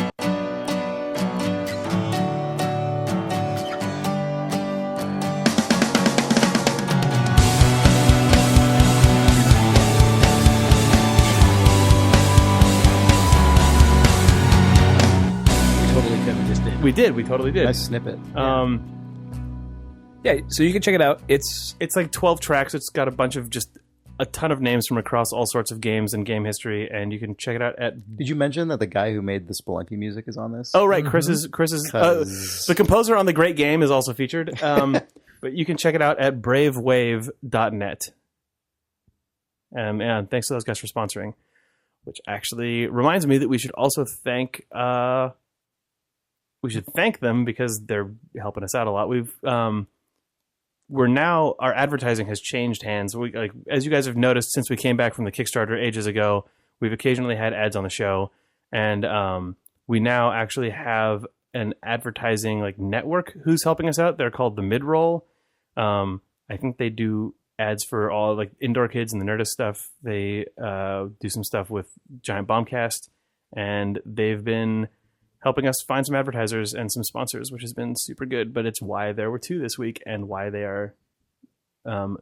We did. We totally did. Nice snippet. Yeah, so you can check it out. It's like 12 tracks. It's got a bunch of just a ton of names from across all sorts of games and game history, and you can check it out at... Did you mention that the guy who made the Spelunky music is on this? Oh, right. Chris is the composer on The Great Game is also featured. But you can check it out at bravewave.net. And thanks to those guys for sponsoring, which actually reminds me that we should also thank... we should thank them because they're helping us out a lot. We're now, our advertising has changed hands. As you guys have noticed, since we came back from the Kickstarter ages ago, we've occasionally had ads on the show, and we now actually have an advertising like network who's helping us out. They're called the Midroll. I think they do ads for all like Indoor Kids and the Nerdist stuff. They do some stuff with Giant Bombcast, and they've been helping us find some advertisers and some sponsors, which has been super good. But it's why there were 2 this week and why they are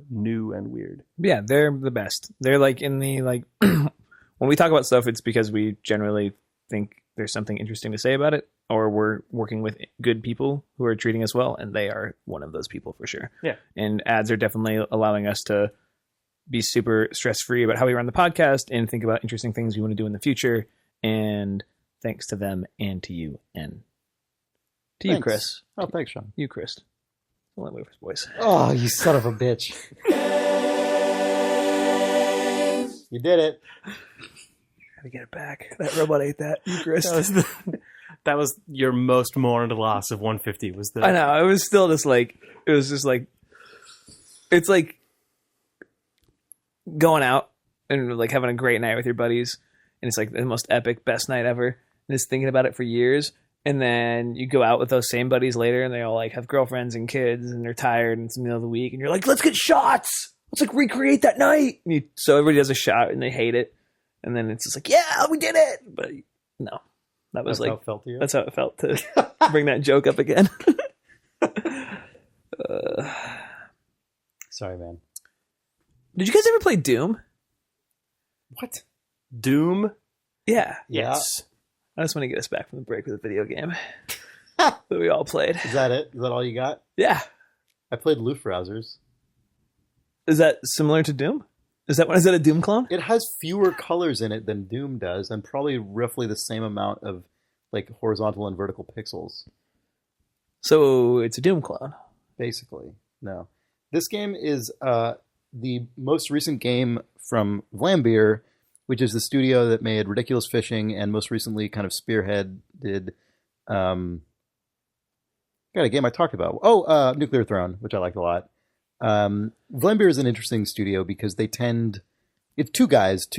new and weird. Yeah, they're the best. They're like in the like when we talk about stuff, it's because we generally think there's something interesting to say about it, or we're working with good people who are treating us well, and they are one of those people for sure. Yeah. And ads are definitely allowing us to be super stress-free about how we run the podcast and think about interesting things we want to do in the future. And thanks to them and to you and to you, Chris. Oh, thanks, Sean. You, Chris. Only way for his voice. Oh, you son of a bitch. You did it. Gotta get it back. That robot ate that. You, Chris. That was your most mourned loss of 150. Was the I know. It was still just like, it was just like, it's like going out and like having a great night with your buddies, and it's like the most epic, best night ever, and just thinking about it for years. And then you go out with those same buddies later, and they all like have girlfriends and kids, and they're tired, and it's the middle of the week, and you're like, let's get shots. Let's like recreate that night. So everybody does a shot, and they hate it, and then it's just like, yeah, we did it. But no, that was That's like how it felt to you? that's how it felt to bring that joke up again. Sorry, man. Did you guys ever play Doom? What? Doom? Yeah. Yes. I just want to get us back from the break with a video game that we all played. Is that it? Is that all you got? Yeah. I played Luftrausers. Is that similar to Doom? Is that a Doom clone? It has fewer colors in it than Doom does, and probably roughly the same amount of like horizontal and vertical pixels. So it's a Doom clone. Basically, no. This game is the most recent game from Vlambeer, which is the studio that made Ridiculous Fishing and most recently kind of spearheaded got a game I talked about. Nuclear Throne, which I liked a lot. Vlambeer is an interesting studio because they tend... It's two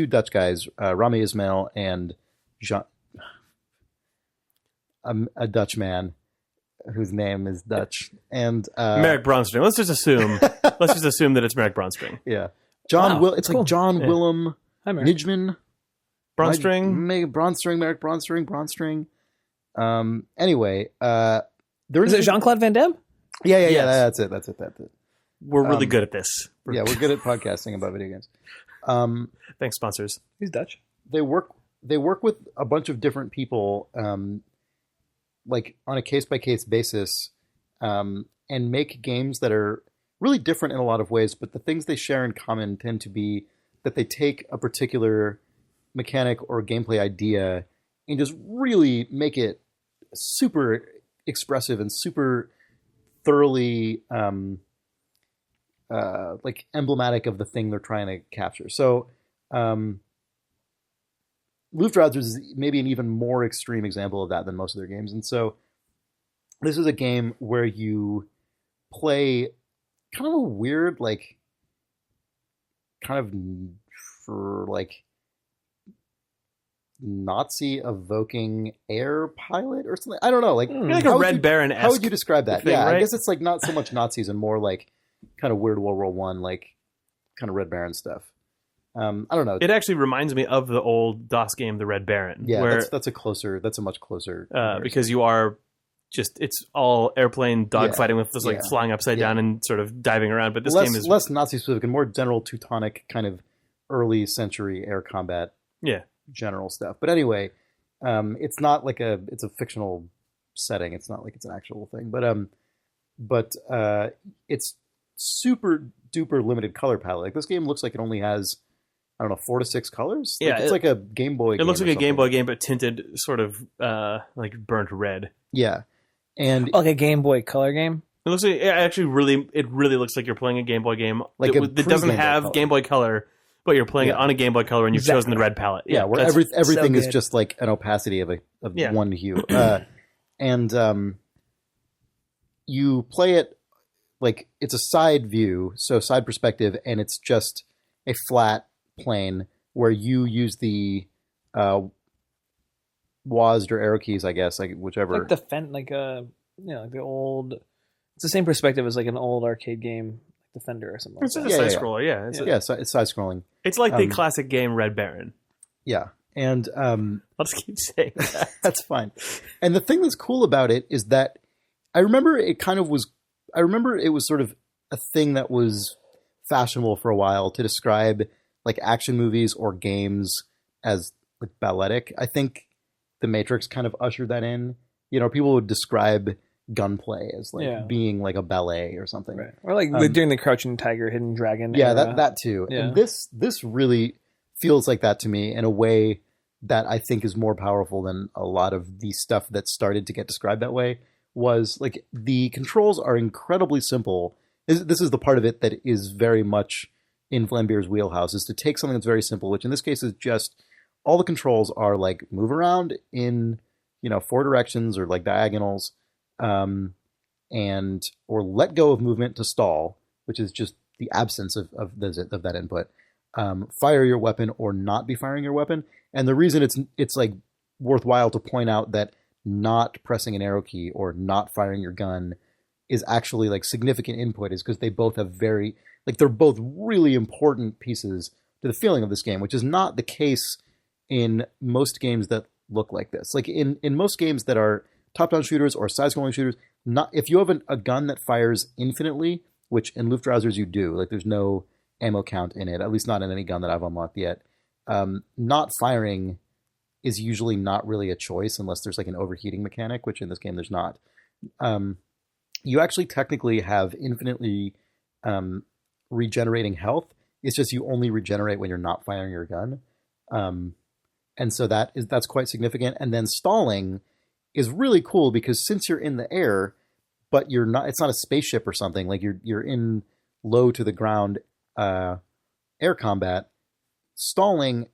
Dutch guys, Rami Ismail and Jean... a Dutch man whose name is Dutch. And Merrick Bronstring. Let's just assume that it's Merrick Bronstring. Yeah. It's cool. like John Willem Nijman. Bronstring? Merrick Bronstring. Anyway, is it Jean-Claude Van Damme? Yeah. Yes. That's it. We're really good at this. Yeah, we're good at podcasting about video games. Thanks, sponsors. He's Dutch. They work with a bunch of different people, like on a case-by-case basis, and make games that are really different in a lot of ways, but the things they share in common tend to be that they take a particular mechanic or gameplay idea and just really make it super expressive and super thoroughly like emblematic of the thing they're trying to capture. So Luftrausers is maybe an even more extreme example of that than most of their games. And so this is a game where you play kind of a weird, like, kind of for like Nazi evoking air pilot or something. I don't know. Like, You're like a Red Baron-esque. How would you describe that? thing, Yeah, right? I guess it's like not so much Nazis and more like kind of weird World War I, like kind of Red Baron stuff. I don't know. It actually reminds me of the old DOS game, the Red Baron. Yeah, where, that's a much closer because you are just, it's all airplane dogfighting with just like flying upside down and sort of diving around. But this game is less Nazi specific and more general Teutonic kind of early century air combat. Yeah. General stuff. But anyway, it's not like it's a fictional setting. It's not like it's an actual thing. But it's super duper limited color palette. Like this game looks like it only has, I don't know, 4 to 6 colors. Like, Yeah, it's like a Game Boy. It looks like a Game Boy game, but tinted sort of like burnt red. Yeah, and Like a Game Boy Color game? It looks like it really looks like you're playing a Game Boy game Like that doesn't have Game Boy Color, but you're playing it on a Game Boy Color and you've chosen the red palette. Yeah, where everything is just like an opacity of one hue. And you play it like it's a side view, so side perspective, and it's just a flat plane where you use the WASD or arrow keys, I guess, like whichever. Like like the old. It's the same perspective as like an old arcade game, like Defender or something. It's like just that. a side scroller, yeah. It's side scrolling. It's like the classic game Red Baron. Yeah, and I'll just keep saying that. that's fine. And the thing that's cool about it is that I remember it was sort of a thing that was fashionable for a while to describe like action movies or games as like balletic. I think The Matrix kind of ushered that in. You know, people would describe gunplay as like being like a ballet or something, right? Or like during the Crouching Tiger, Hidden Dragon. Yeah, era. that too. Yeah. And this really feels like that to me in a way that I think is more powerful than a lot of the stuff that started to get described that way. Was like the controls are incredibly simple. This is the part of it that is very much in Vlambeer's wheelhouse, is to take something that's very simple, which in this case is just all the controls are like move around in, 4 directions or like diagonals, and or let go of movement to stall, which is just the absence of that input. Fire your weapon or not be firing your weapon. And the reason it's like worthwhile to point out that not pressing an arrow key or not firing your gun is actually like significant input is because they both have they're both really important pieces to the feeling of this game, which is not the case in most games that look like this. Like in most games that are top-down shooters or side-scrolling shooters, not if you have a gun that fires infinitely, which in Luftrausers you do, like there's no ammo count in it, at least not in any gun that I've unlocked yet. Not firing is usually not really a choice unless there's like an overheating mechanic, which in this game there's not. You actually technically have infinitely regenerating health. It's just you only regenerate when you're not firing your gun. And so that's quite significant. And then stalling is really cool because since you're in the air, but it's not a spaceship or something, like you're in low to the ground air combat, stalling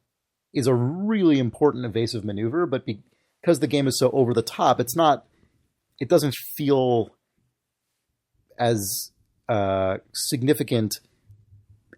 is a really important evasive maneuver, but because the game is so over the top, it doesn't feel as significant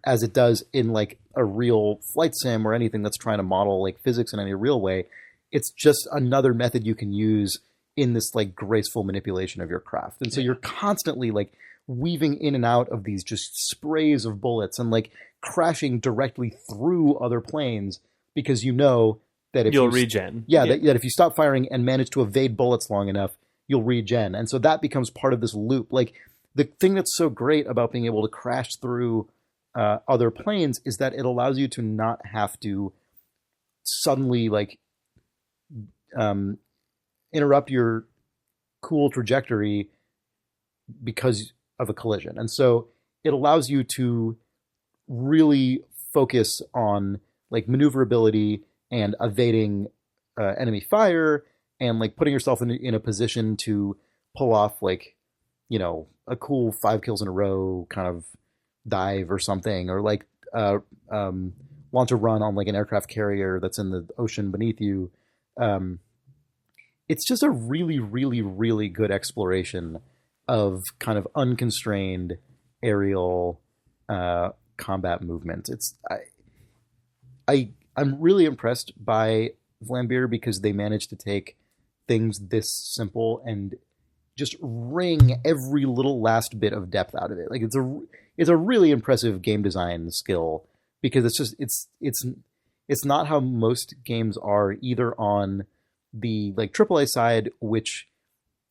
as it does in like a real flight sim or anything that's trying to model like physics in any real way. It's just another method you can use in this like graceful manipulation of your craft. And so you're constantly like weaving in and out of these just sprays of bullets and like crashing directly through other planes because you know that if you'll regen. Yeah, that if you stop firing and manage to evade bullets long enough, you'll regen. And so that becomes part of this loop. Like the thing that's so great about being able to crash through other planes is that it allows you to not have to suddenly like interrupt your cool trajectory because of a collision. And so it allows you to really focus on like maneuverability and evading enemy fire and like putting yourself in a position to pull off like, a cool 5 kills in a row kind of dive or something, or like launch a run on like an aircraft carrier that's in the ocean beneath you. It's just a really, really, really good exploration of kind of unconstrained aerial combat movement. I'm really impressed by Vlambeer because they managed to take things this simple and just wring every little last bit of depth out of it. Like it's a really impressive game design skill because it's not how most games are either on the like AAA side, which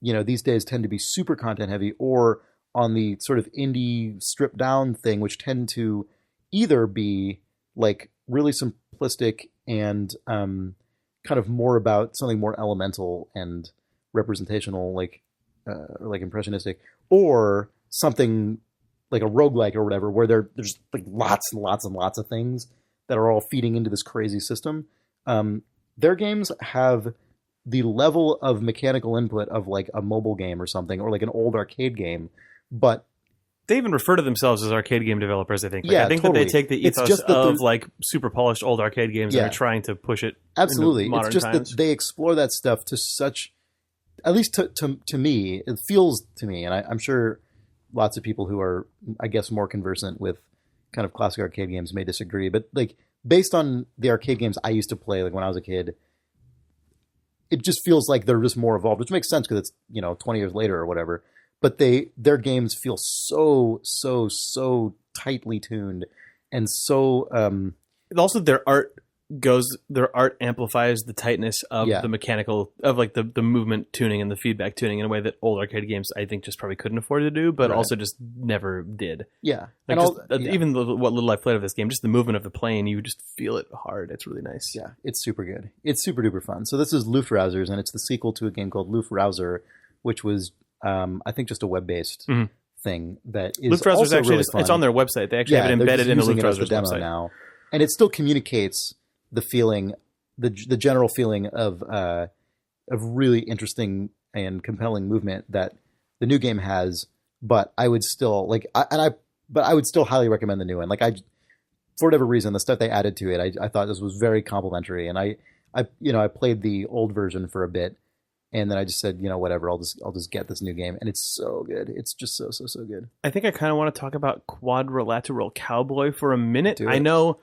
these days tend to be super content heavy, or on the sort of indie stripped down thing, which tend to either be like really simplistic and kind of more about something more elemental and representational, like impressionistic, or something like a roguelike or whatever, where there's like lots and lots and lots of things that are all feeding into this crazy system. Their games have the level of mechanical input of like a mobile game or something, or like an old arcade game, but they even refer to themselves as arcade game developers, I think. I think totally. That they take the ethos of like super polished old arcade games and are trying to push it absolutely into modern it's just times. That they explore that stuff to such, at least to me, it feels to me, and I'm sure lots of people who are, I guess, more conversant with kind of classic arcade games may disagree, but like based on the arcade games I used to play like when I was a kid, it just feels like they're just more evolved, which makes sense because it's, 20 years later or whatever. But their games feel so tightly tuned and so. Also, their art amplifies the tightness of the mechanical of like the movement tuning and the feedback tuning in a way that old arcade games I think just probably couldn't afford to do, but also just never did. Yeah, like even what little I played of this game, just the movement of the plane, you just feel it hard. It's really nice. Yeah, it's super good. It's super duper fun. So this is Luftrausers, and it's the sequel to a game called Luftrauser, which was I think just a web-based thing that is Luftrausers also actually really fun. It's on their website. They actually have it embedded in the Luftrausers demo website now, and it still communicates the feeling, the general feeling of really interesting and compelling movement that the new game has. But I would still I would still highly recommend the new one. Like for whatever reason, the stuff they added to it, I thought this was very complimentary, and I played the old version for a bit, and then I just said, whatever, I'll just get this new game, and it's so good. It's just so good. I think I kind of want to talk about Quadrilateral Cowboy for a minute. I know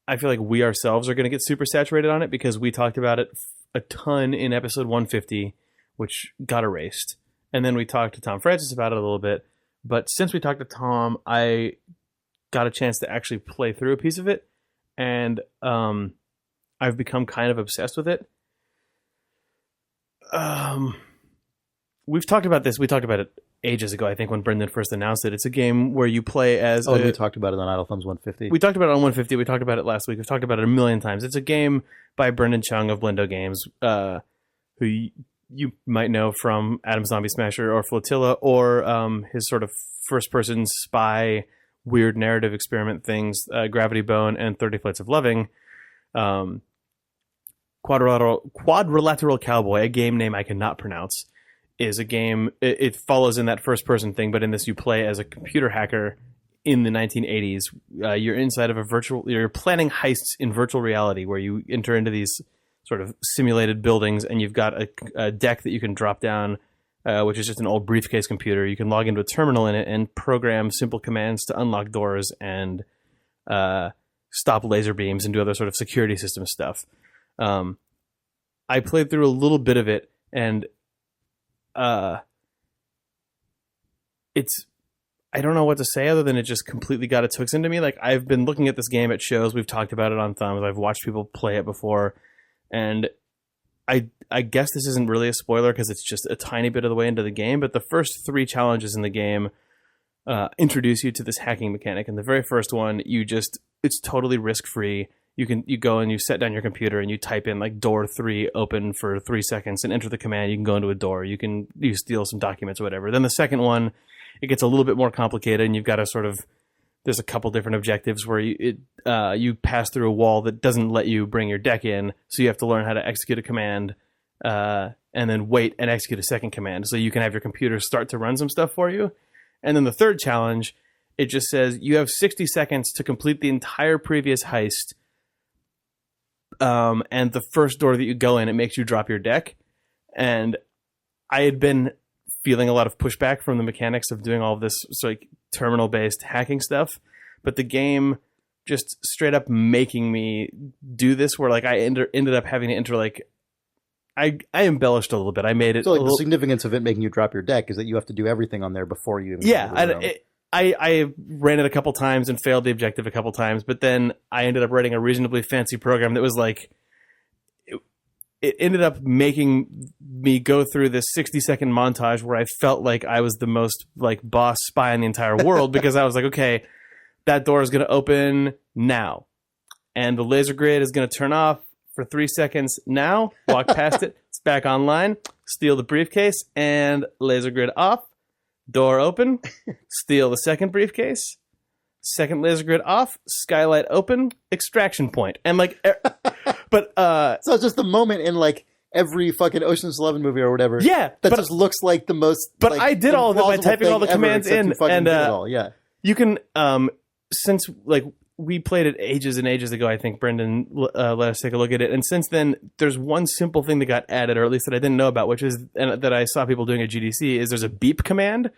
I feel like we ourselves are going to get super saturated on it because we talked about it a ton in episode 150, which got erased. And then we talked to Tom Francis about it a little bit. But since we talked to Tom, I got a chance to actually play through a piece of it. And I've become kind of obsessed with it. We've talked about this. We talked about it ages ago, I think, when Brendan first announced it. It's a game where you play as... we talked about it on Idle Thumbs 150. We talked about it on 150. We talked about it last week. We've talked about it a million times. It's a game by Brendan Chung of Blendo Games, who you might know from Adam Zombie Smasher or Flotilla, or his sort of first-person spy, weird narrative experiment things, Gravity Bone and 30 Flights of Loving. Quadrilateral Cowboy, a game name I cannot pronounce, is a game, it follows in that first person thing, but in this you play as a computer hacker in the 1980s. You're inside of you're planning heists in virtual reality where you enter into these sort of simulated buildings, and you've got a deck that you can drop down, which is just an old briefcase computer. You can log into a terminal in it and program simple commands to unlock doors and stop laser beams and do other sort of security system stuff. I played through a little bit of it, and it's, I don't know what to say other than it just completely got its hooks into me. Like, I've been looking at this game at shows. We've talked about it on Thumbs. I've watched people play it before, and I guess this isn't really a spoiler because it's just a tiny bit of the way into the game, but the first 3 challenges in the game introduce you to this hacking mechanic. And the very first one, it's totally risk-free. You go and you set down your computer and you type in like door 3 open for 3 seconds and enter the command. You can go into a door. You steal some documents or whatever. Then the second one, it gets a little bit more complicated, and you've got to there's a couple different objectives where you pass through a wall that doesn't let you bring your deck in. So you have to learn how to execute a command and then wait and execute a second command so you can have your computer start to run some stuff for you. And then the third challenge, it just says you have 60 seconds to complete the entire previous heist. And the first door that you go in, it makes you drop your deck. And I had been feeling a lot of pushback from the mechanics of doing all of this like terminal-based hacking stuff, but the game just straight up making me do this, where like I ended up having to enter like I embellished a little bit. I made it. So like the significance of it making you drop your deck is that you have to do everything on there before you even I ran it a couple times and failed the objective a couple times, but then I ended up writing a reasonably fancy program that was like, it ended up making me go through this 60-second montage where I felt like I was the most like boss spy in the entire world because I was like, okay, that door is going to open now, and the laser grid is going to turn off for 3 seconds now. Walk past it, it's back online. Steal the briefcase and laser grid off. Door open, steal the second briefcase, second laser grid off, skylight open, extraction point. And like, but so it's just the moment in like every fucking Ocean's 11 movie or whatever. Yeah, that just looks like the most. But like, I did all of it by typing all the commands in, and yeah, you can since like we played it ages and ages ago. I think Brendan let us take a look at it, and since then there's one simple thing that got added, or at least that I didn't know about, which is, and that I saw people doing at GDC, is there's a beep command.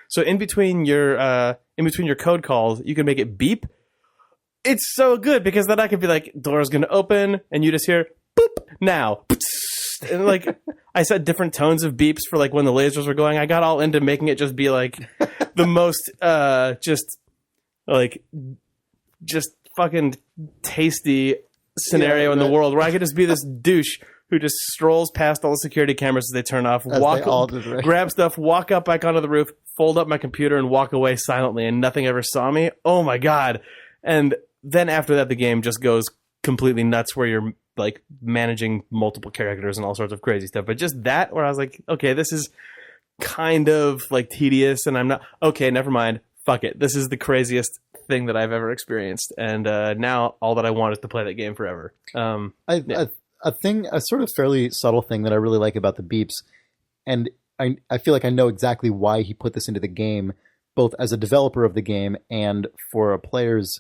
So in between your code calls, you can make it beep. It's so good because then I could be like, door's gonna open, and you just hear boop now, And like I set different tones of beeps for like when the lasers were going. I got all into making it just be like the most just fucking tasty scenario in the world where I could just be this douche who just strolls past all the security cameras as they turn off, grab stuff, walk up back onto the roof, fold up my computer, and walk away silently, and nothing ever saw me. Oh my god. And then after that, the game just goes completely nuts where you're like managing multiple characters and all sorts of crazy stuff. But just that, where I was like, okay, this is kind of like tedious, and I'm not, okay, never mind. Fuck it. This is the craziest thing that I've ever experienced. And now all that I want is to play that game forever. A sort of fairly subtle thing that I really like about the beeps, and I feel like I know exactly why he put this into the game, both as a developer of the game and for a player's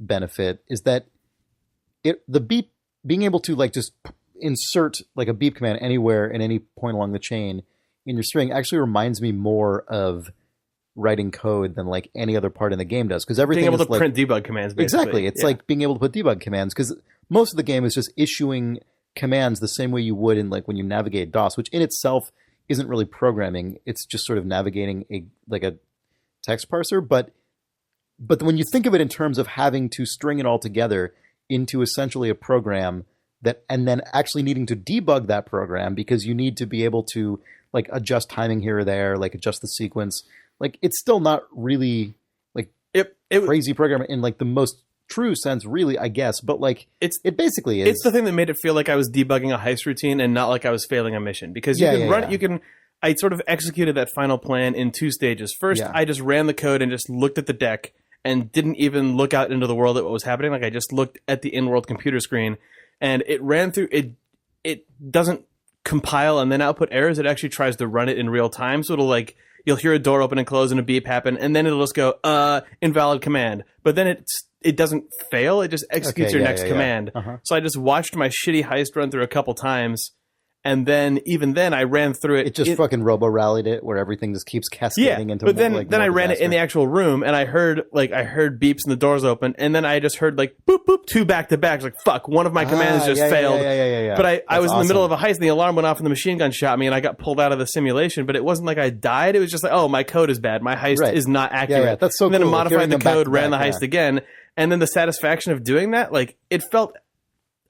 benefit, is that the beep, being able to like just insert like a beep command anywhere at any point along the chain in your string actually reminds me more of writing code than like any other part in the game does, because everything being able is to like, print debug commands basically. Exactly, it's like being able to put debug commands, because most of the game is just issuing commands the same way you would in like when you navigate DOS, which in itself isn't really programming. It's just sort of navigating a text parser. But when you think of it in terms of having to string it all together into essentially a program that, and then actually needing to debug that program because you need to be able to like adjust timing here or there, like adjust the sequence. Like it's still not really like crazy programming in like the most true sense, really, I guess. But like it basically is. It's the thing that made it feel like I was debugging a heist routine and not like I was failing a mission, because I sort of executed that final plan in two stages. First, I just ran the code and just looked at the deck and didn't even look out into the world at what was happening. Like I just looked at the in-world computer screen, and it ran through. It doesn't compile and then output errors. It actually tries to run it in real time. So it'll like, you'll hear a door open and close and a beep happen, and then it'll just go, invalid command. But then it doesn't fail. It just executes your next command. So I just watched my shitty heist run through a couple times. And then, even then, I ran through it. It just fucking robo-rallied it, where everything just keeps cascading into. But then I ran it in the actual room, and I heard beeps and the doors open, and then I just heard like boop boop, two back to back. It's like fuck, one of my commands just failed. But I was in the middle of a heist, and the alarm went off, and the machine gun shot me, and I got pulled out of the simulation. But it wasn't like I died. It was just like, oh, my code is bad. My heist is not accurate. That's so and then cool. I modified the code, ran the heist again, and then the satisfaction of doing that, like it felt.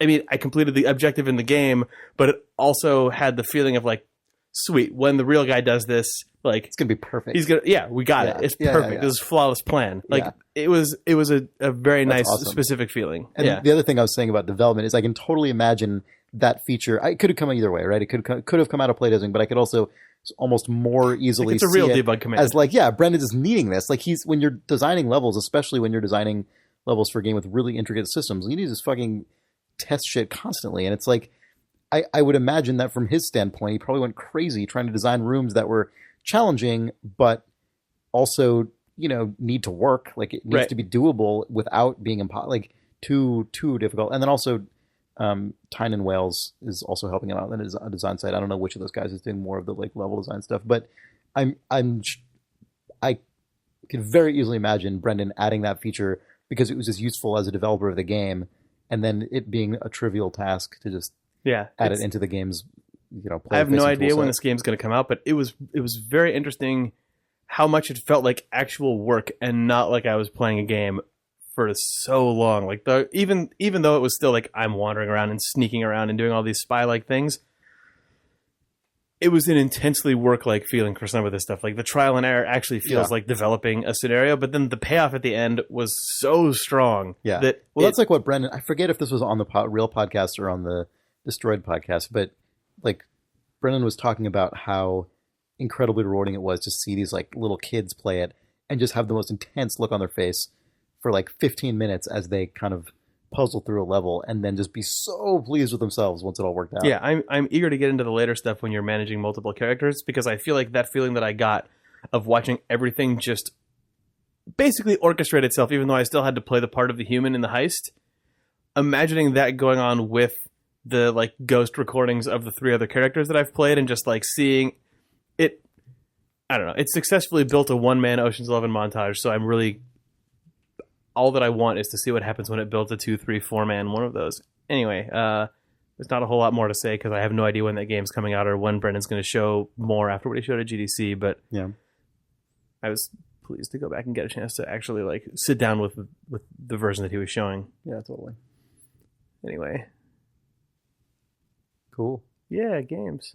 I mean, I completed the objective in the game, but it also had the feeling of like, sweet, when the real guy does this, like it's gonna be perfect. He's gonna, we got it. It's perfect. This is a flawless plan. Like it was a very nice, specific feeling. And the other thing I was saying about development is I can totally imagine that feature. It could have come either way, right? It could have come out of playtesting, but I could also almost more easily it's a real debug command as like, Brendan is needing this. Like when you're designing levels, especially when you're designing levels for a game with really intricate systems, you need this fucking test shit constantly. And it's like I would imagine that from his standpoint, he probably went crazy trying to design rooms that were challenging but also need to work. Like it needs to be doable without being too difficult. And then also Tynan Wales is also helping him out on a design side. I don't know which of those guys is doing more of the like level design stuff, but I could very easily imagine Brendan adding that feature because it was as useful as a developer of the game, and then it being a trivial task to just add it into the game's I have no idea when this game's going to come out, but it was very interesting how much it felt like actual work and not like I was playing a game for so long. Like even though it was still like I'm wandering around and sneaking around and doing all these spy-like things, it was an intensely work-like feeling for some of this stuff. Like the trial and error actually feels like developing a scenario, but then the payoff at the end was so strong. Yeah. That's like what Brendan, I forget if this was on the real podcast or on the Destroyed podcast, but like Brendan was talking about how incredibly rewarding it was to see these like little kids play it and just have the most intense look on their face for like 15 minutes as they kind of puzzle through a level and then just be so pleased with themselves once it all worked out. Yeah, I'm eager to get into the later stuff when you're managing multiple characters, because I feel like that feeling that I got of watching everything just basically orchestrate itself, even though I still had to play the part of the human in the heist, imagining that going on with the like ghost recordings of the three other characters that I've played and just like seeing it, I don't know, it successfully built a one-man Ocean's 11 montage, so I'm really, all that I want is to see what happens when it builds a 2, 3, 4-man one of those. Anyway, there's not a whole lot more to say because I have no idea when that game's coming out or when Brendan's going to show more after what he showed at GDC. But yeah, I was pleased to go back and get a chance to actually like sit down with the version that he was showing. yeah, totally. Anyway, Cool. yeah, games,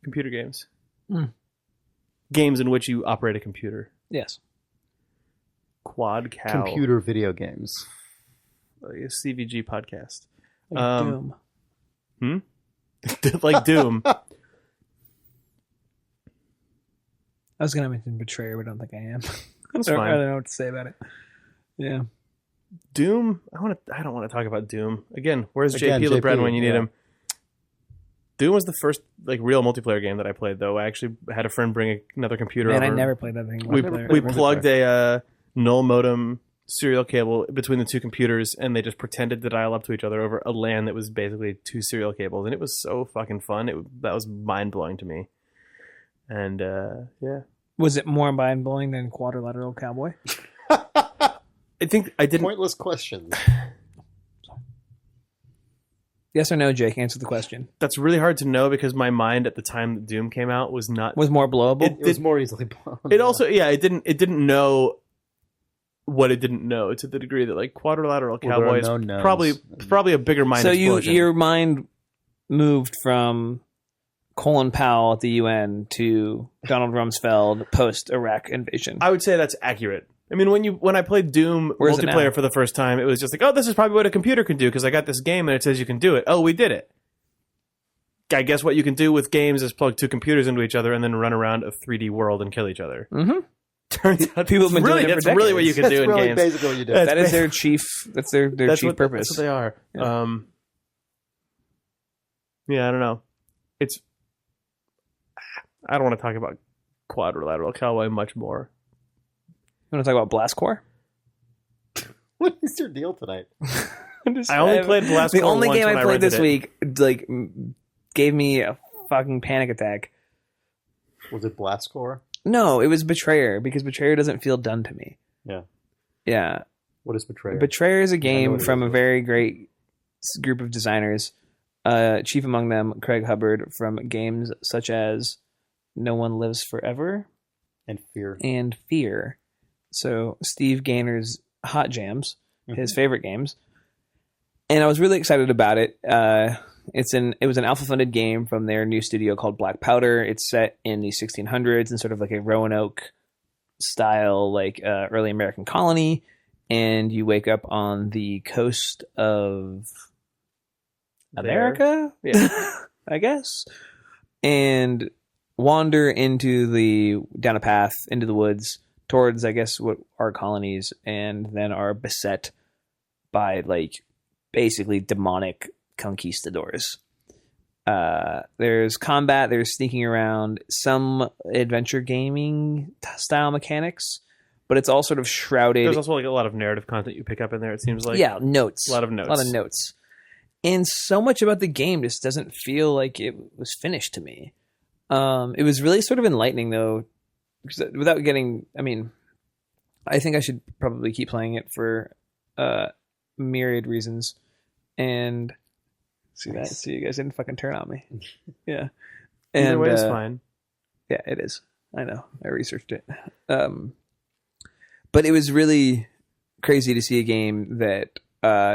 computer games, games in which you operate a computer. Yes. Quad Cow. Computer video games. A CVG podcast. Like Doom. Like Doom. I was going to mention Betrayer, but I don't think I am. That's I don't fine. really know what to say about it. Yeah. Doom. I don't want to talk about Doom again. Where's Again, JP LeBren when you need yeah. him? Doom was the first like real multiplayer game that I played. Though I actually had a friend bring another computer Man, over. I never played that thing. We multiplayer. plugged a null modem serial cable between the two computers, and they just pretended to dial up to each other over a LAN that was basically two serial cables, and it was so fucking fun. That was mind blowing to me. And yeah. Was it more mind-blowing than Quadrilateral Cowboy? I think I didn't. Pointless questions. Yes or no, Jake? Answer the question. That's really hard to know because my mind at the time that Doom came out was not. Was more blowable? It was more easily blown. It also, yeah, it didn't know what it didn't know to the degree that like Quadrilateral Cowboy is probably a bigger mind. So explosion. your mind moved from Colin Powell at the UN to Donald Rumsfeld post Iraq invasion. I would say that's accurate. I mean, when I played Doom Where's it now? multiplayer for the first time, it was just like, oh, this is probably what a computer can do because I got this game and it says you can do it. Oh, we did it. I guess what you can do with games is plug two computers into each other and then run around a 3D world and kill each other. Mm-hmm. Turns out People have been doing it for that's really what you can do in really games. basically what you do. That is their chief. That's their chief purpose. That's what they are. Yeah. Yeah, I don't know. I don't want to talk about Quadrilateral Cowboy much more. You want to talk about Blast Core? What is your deal tonight? I only played Blast The Core only once game when I played rented this it. week like gave me a fucking panic attack. Was it Blast Core? No, it was Betrayer because Betrayer doesn't feel done to me. Yeah. Yeah. What is Betrayer? Betrayer is a know game what it from is. a very great group of designers. Chief among them, Craig Hubbard, from games such as No One Lives Forever And Fear. and Fear. So Steve Gaynor's Hot Jams, his favorite games. And I was really excited about it. It was an alpha-funded game from their new studio called Black Powder. It's set in the 1600s in sort of like a Roanoke style, like early American colony. And you wake up on the coast of America, Yeah. I guess, and wander down a path into the woods towards, I guess, what are colonies, and then are beset by like basically demonic conquistadors. There's combat, there's sneaking around, some adventure gaming style mechanics, but it's all sort of shrouded. There's also like a lot of narrative content you pick up in there. It seems like notes, a lot of notes. And so much about the game just doesn't feel like it was finished to me. It was really sort of enlightening though, because without getting, I mean, I think I should probably keep playing it for myriad reasons. And see that? See, you guys didn't fucking turn on me. Yeah. Either way, it's fine. Yeah, it is. I know. I researched it. But it was really crazy to see a game that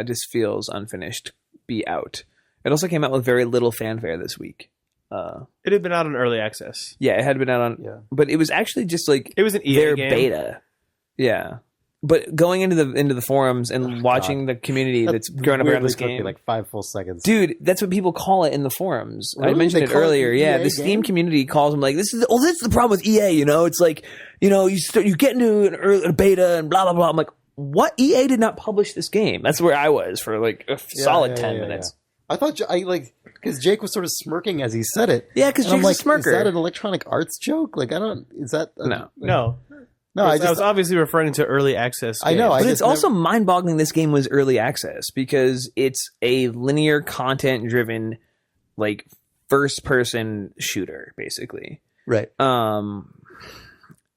just feels unfinished be out. It also came out with very little fanfare this week. It had been out on early access. Yeah, it had been out on, but it was actually just like It was an EA their game. beta. Yeah, but going into the forums and watching the community that's growing up around this Took me game, like 5 full seconds. dude, that's what people call it in the forums. I Really? mentioned They it call it earlier. the Yeah, EA the Steam game? community calls them like this is the problem with EA. You know, it's like you get into a beta and blah blah blah. I'm like, what? EA did not publish this game. That's where I was for like a solid 10 minutes. I thought because Jake was sort of smirking as he said it. Yeah, because And I'm Jake's like, a is smirker. that an Electronic Arts joke? Like, is that No. No, I was obviously referring to early access. I know, games. But I it's just also mind-boggling this game was early access because it's a linear content-driven, like first-person shooter, basically. right.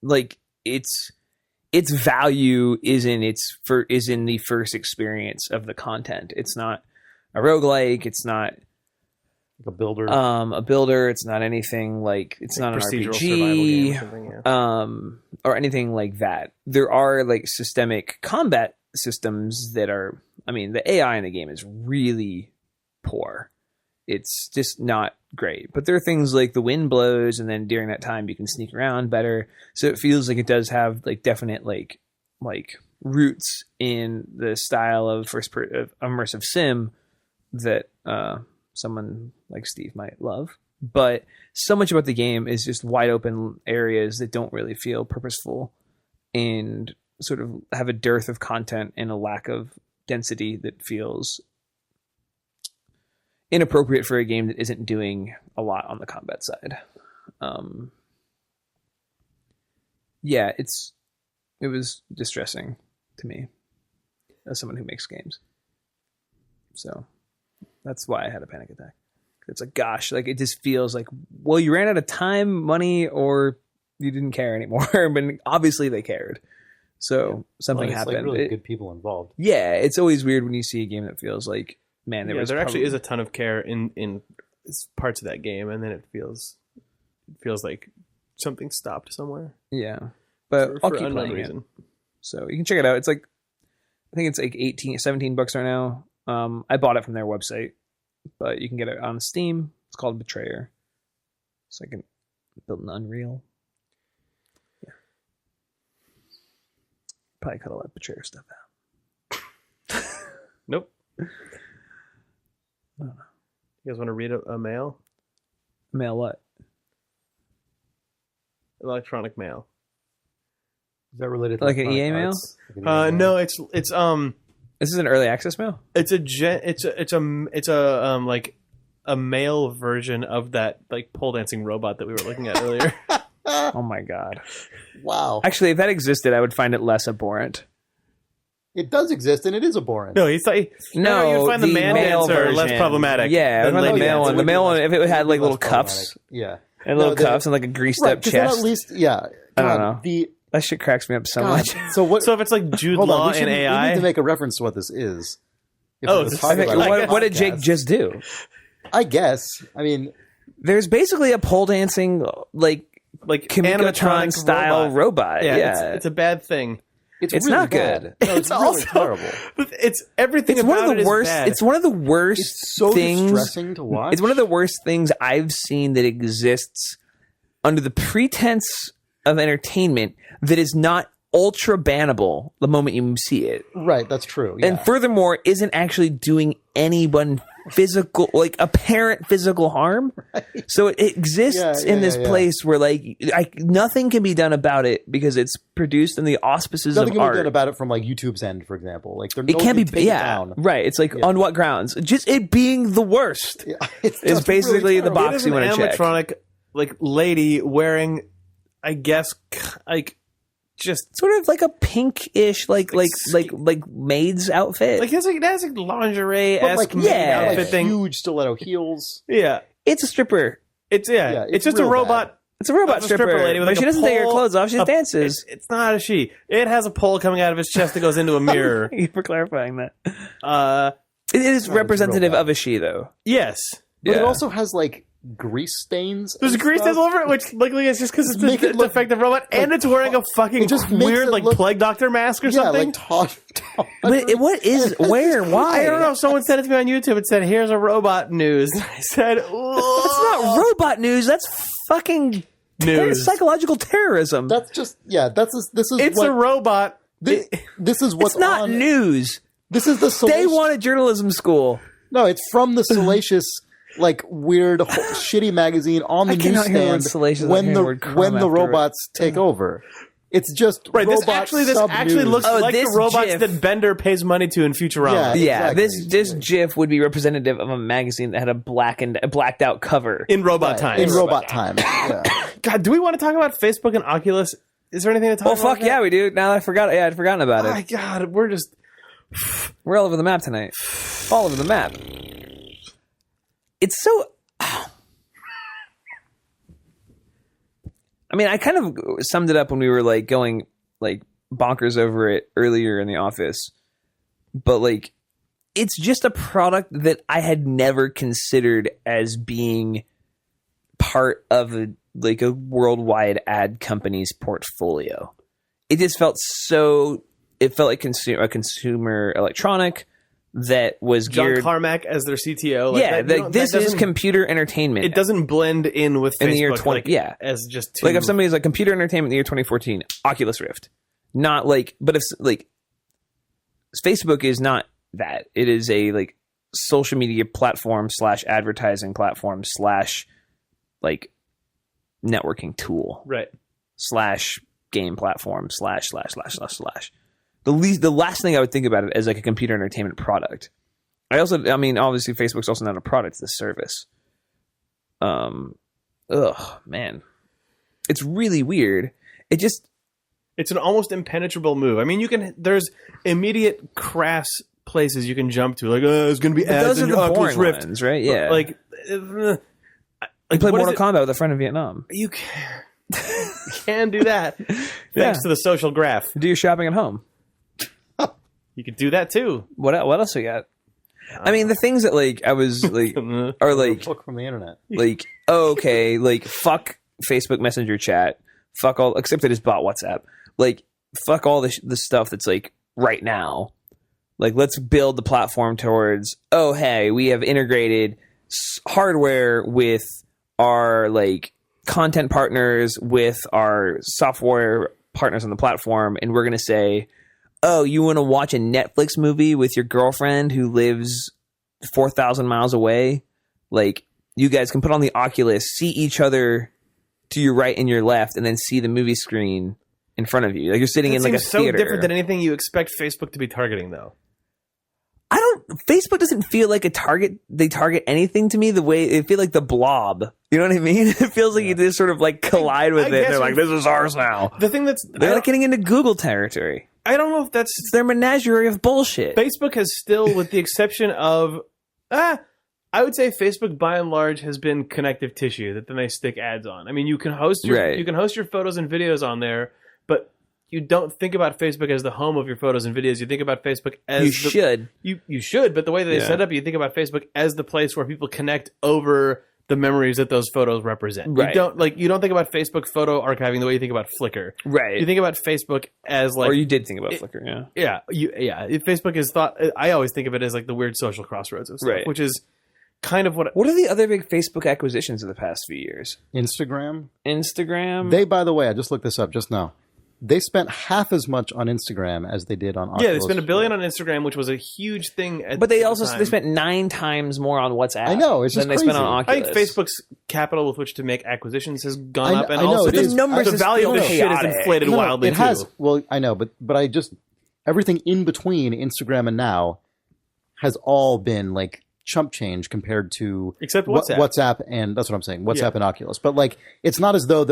Like its value is in the first experience of the content. It's not a roguelike. It's not a builder. It's not anything like it's not an procedural RPG, survival game or something, yeah. or anything like that. There are like systemic combat systems that are. I mean, the AI in the game is really poor. It's just not great. But there are things like the wind blows, and then during that time you can sneak around better. So it feels like it does have like definite like roots in the style of of immersive sim that someone like Steve might love. But so much about the game is just wide open areas that don't really feel purposeful and sort of have a dearth of content and a lack of density that feels inappropriate for a game that isn't doing a lot on the combat side. It was distressing to me as someone who makes games. So that's why I had a panic attack. It's like, gosh, like it just feels like, well, you ran out of time, money, or you didn't care anymore. But obviously they cared. So something happened. Like really good people involved. Yeah, it's always weird when you see a game that feels like, man, there actually is a ton of care in parts of that game, and then it feels like something stopped somewhere. Yeah, but I'll keep playing it. So you can check it out. It's like, I think it's like $17 right now. I bought it from their website, but you can get it on Steam. It's called Betrayer. So I can build an Unreal. Yeah. Probably cut all that Betrayer stuff out. Nope. You guys want to read a mail? Mail what? Electronic mail. Is that related to like an EA mail? No, it's This is an early access mail? It's like a male version of that like pole dancing robot that we were looking at earlier. Oh my god. Wow. Actually, if that existed, I would find it less abhorrent. It does exist, and it is abhorrent. No, he's like you'd find the man dancer less problematic. Yeah, than the male one. The male one, if it had like little cuffs, yeah, and little cuffs and like a greased up chest. At least, yeah. I don't know. That shit cracks me up so much. So what? So if it's like Jude Law and AI, we need to make a reference to what this is. What did Jake just do? I guess. I mean, there's basically a pole dancing like Kimiko-tron style robot. Yeah, it's a bad thing. It's really not bad. good. No, it's really also terrible. It's everything. It's one about of the worst. Bad. It's one of the worst. It's so distressing to watch. It's one of the worst things I've seen that exists under the pretense of entertainment that is not ultra bannable the moment you see it. Right, that's true. Yeah. And furthermore, isn't actually doing anyone physical, like apparent physical harm. Right. So it exists in this place where like nothing can be done about it because it's produced in the auspices nothing of art. Nothing can be done about it from like YouTube's end, for example. Like it can't be down. Right. It's like on what grounds? Just it being the worst is basically the box you want to check. Animatronic like lady wearing, I guess, like just sort of like a pinkish, like maid's outfit. Like it has like lingerie-esque outfit thing. Huge stiletto heels. Yeah, it's a stripper. It's just a robot. Bad. It's a robot stripper lady. But she doesn't take her clothes off. She just dances. It's not a she. It has a pole coming out of his chest that goes into a mirror. Thank you for clarifying that. It is representative of a she, though. Yes, but it also has like grease stains. There's grease stains all over it, which luckily is just because it's a defective robot, and it's wearing a fucking weird like plague doctor mask or something. Like where? Why? I don't know. Someone sent it to me on YouTube. It said, "Here's a robot news." I said, "That's not robot news. That's fucking news. Psychological terrorism." That's just this is. It's a robot. This is what's It's not news. This is the Day one at journalism school. No, it's from the Salacious. Like weird, shitty magazine on the newsstand when the robots take over. It's just right. This actually looks like the robots that Bender pays money to in Futurama. Yeah, exactly. This GIF would be representative of a magazine that had a blacked out cover in robot time. In robot time. Yeah. God, do we want to talk about Facebook and Oculus? Is there anything to talk about? Well, fuck yeah, we do. Now I forgot. Yeah, I'd forgotten about it. Oh my God, we're all over the map tonight. All over the map. It's so... I mean, I kind of summed it up when we were like going like bonkers over it earlier in the office. But like, it's just a product that I had never considered as being part of a worldwide ad company's portfolio. It just felt like a consumer electronic that was geared. John Carmack as their CTO. This is computer entertainment. It doesn't blend in with Facebook in the year 20. as just two. Like if somebody's like computer entertainment in the year 2014, Oculus Rift, not like. But if like Facebook is not that, it is a social media platform / advertising platform / like networking tool, right? / game platform / The last thing I would think about it as like a computer entertainment product. Obviously Facebook's also not a product, it's a service. Man. It's really weird. It's an almost impenetrable move. I mean, there's immediate crass places you can jump to, like, there's going to be ads in your Oculus Rift, ones, right? Yeah. Like, you play Mortal Kombat with a friend in Vietnam. You can do that thanks to the social graph. Do your shopping at home. You could do that too. What else we got? I mean, the things that I was are book from the internet. Fuck Facebook Messenger chat. Fuck all, except I just bought WhatsApp. Fuck all the stuff that's right now. Let's build the platform towards, hey, we have integrated hardware with our content partners, with our software partners on the platform, and we're going to say, you want to watch a Netflix movie with your girlfriend who lives 4,000 miles away? You guys can put on the Oculus, see each other to your right and your left, and then see the movie screen in front of you. You're sitting in a so theater. Different than anything you expect Facebook to be targeting, though. Facebook doesn't feel like they target anything to me the way it feel like the Blob. You know what I mean? It feels like you just sort of collide with it. They're like, this is ours now. The thing they're getting into Google territory. I don't know if it's their menagerie of bullshit. Facebook has still, with the exception of, I would say Facebook by and large has been connective tissue that then they stick ads on. I mean, you can host your photos and videos on there, but you don't think about Facebook as the home of your photos and videos. You think about Facebook as you should, but the way that they set up, you think about Facebook as the place where people connect over the memories that those photos represent. Right. You don't think about Facebook photo archiving the way you think about Flickr. Right. You think about Facebook as or you did think about Flickr, yeah. Yeah. Facebook is thought. I always think of it as the weird social crossroads of stuff, which is kind of what. What are the other big Facebook acquisitions of the past few years? Instagram. They, by the way, I just looked this up just now. They spent half as much on Instagram as they did on Oculus. Yeah, they spent $1 billion on Instagram, which was a huge thing. But they spent 9 times more on WhatsApp. I know, it's just than they spent on Oculus. I think Facebook's capital with which to make acquisitions has gone up, and I know, also the value of the shit is inflated wildly. It has. Well, I know, but everything in between Instagram and now has all been chump change compared to except WhatsApp. WhatsApp, and that's what I'm saying. WhatsApp and Oculus, but it's not as though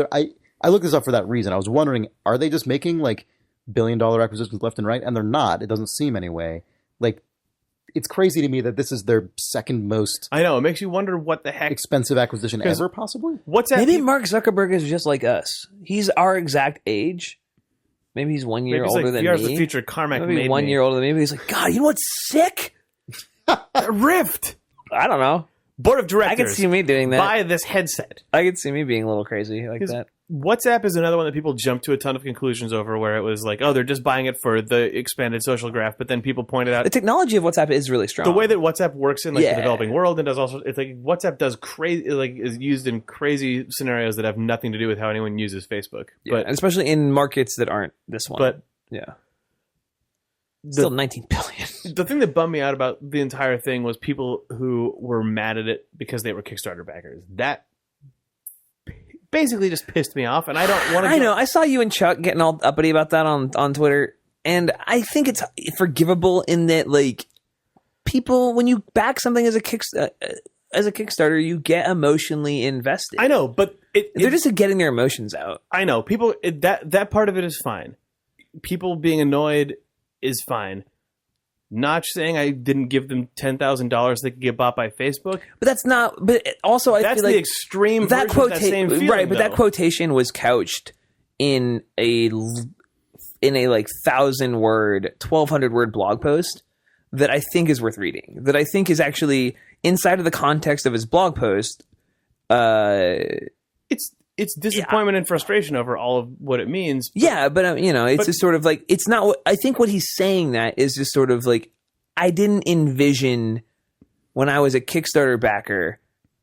I looked this up for that reason. I was wondering, are they just making $1 billion acquisitions left and right? And they're not. It doesn't seem anyway. It's crazy to me that this is their second most. I know. It makes you wonder what the heck expensive acquisition ever, possibly. WhatsApp. Maybe Mark Zuckerberg is just like us. He's our exact age. Maybe he's 1 year older than me. The future Carmack maybe 1 year older than me. Maybe he's like, God, you know what's sick? Rift. I don't know. Board of directors. I could see me doing that. Buy this headset. I could see me being a little crazy like that. WhatsApp is another one that people jump to a ton of conclusions over, where it was they're just buying it for the expanded social graph, but then people pointed out the technology of WhatsApp is really strong. The way that WhatsApp works in the developing world, and does also, it's WhatsApp does crazy, is used in crazy scenarios that have nothing to do with how anyone uses Facebook. Yeah, but especially in markets that aren't this one. But yeah. Still 19 billion. The thing that bummed me out about the entire thing was people who were mad at it because they were Kickstarter backers. That basically just pissed me off, and I don't want to. I know. I saw you and Chuck getting all uppity about that on Twitter, and I think it's forgivable in that people, when you back something as a Kickstarter, you get emotionally invested. I know, but they're just getting their emotions out. I know. People that part of it is fine. People being annoyed is fine. Not saying I didn't give them $10,000 they could get bought by Facebook, but that's not. But also, I feel like the extreme that same feeling, right? But though. That quotation was couched in a 1,000 word, 1,200 word blog post that I think is worth reading, that I think is actually inside of the context of his blog post. It's disappointment and frustration over all of what it means. But it's just sort of like, it's not what I think what he's saying that is just sort of like, I didn't envision when I was a Kickstarter backer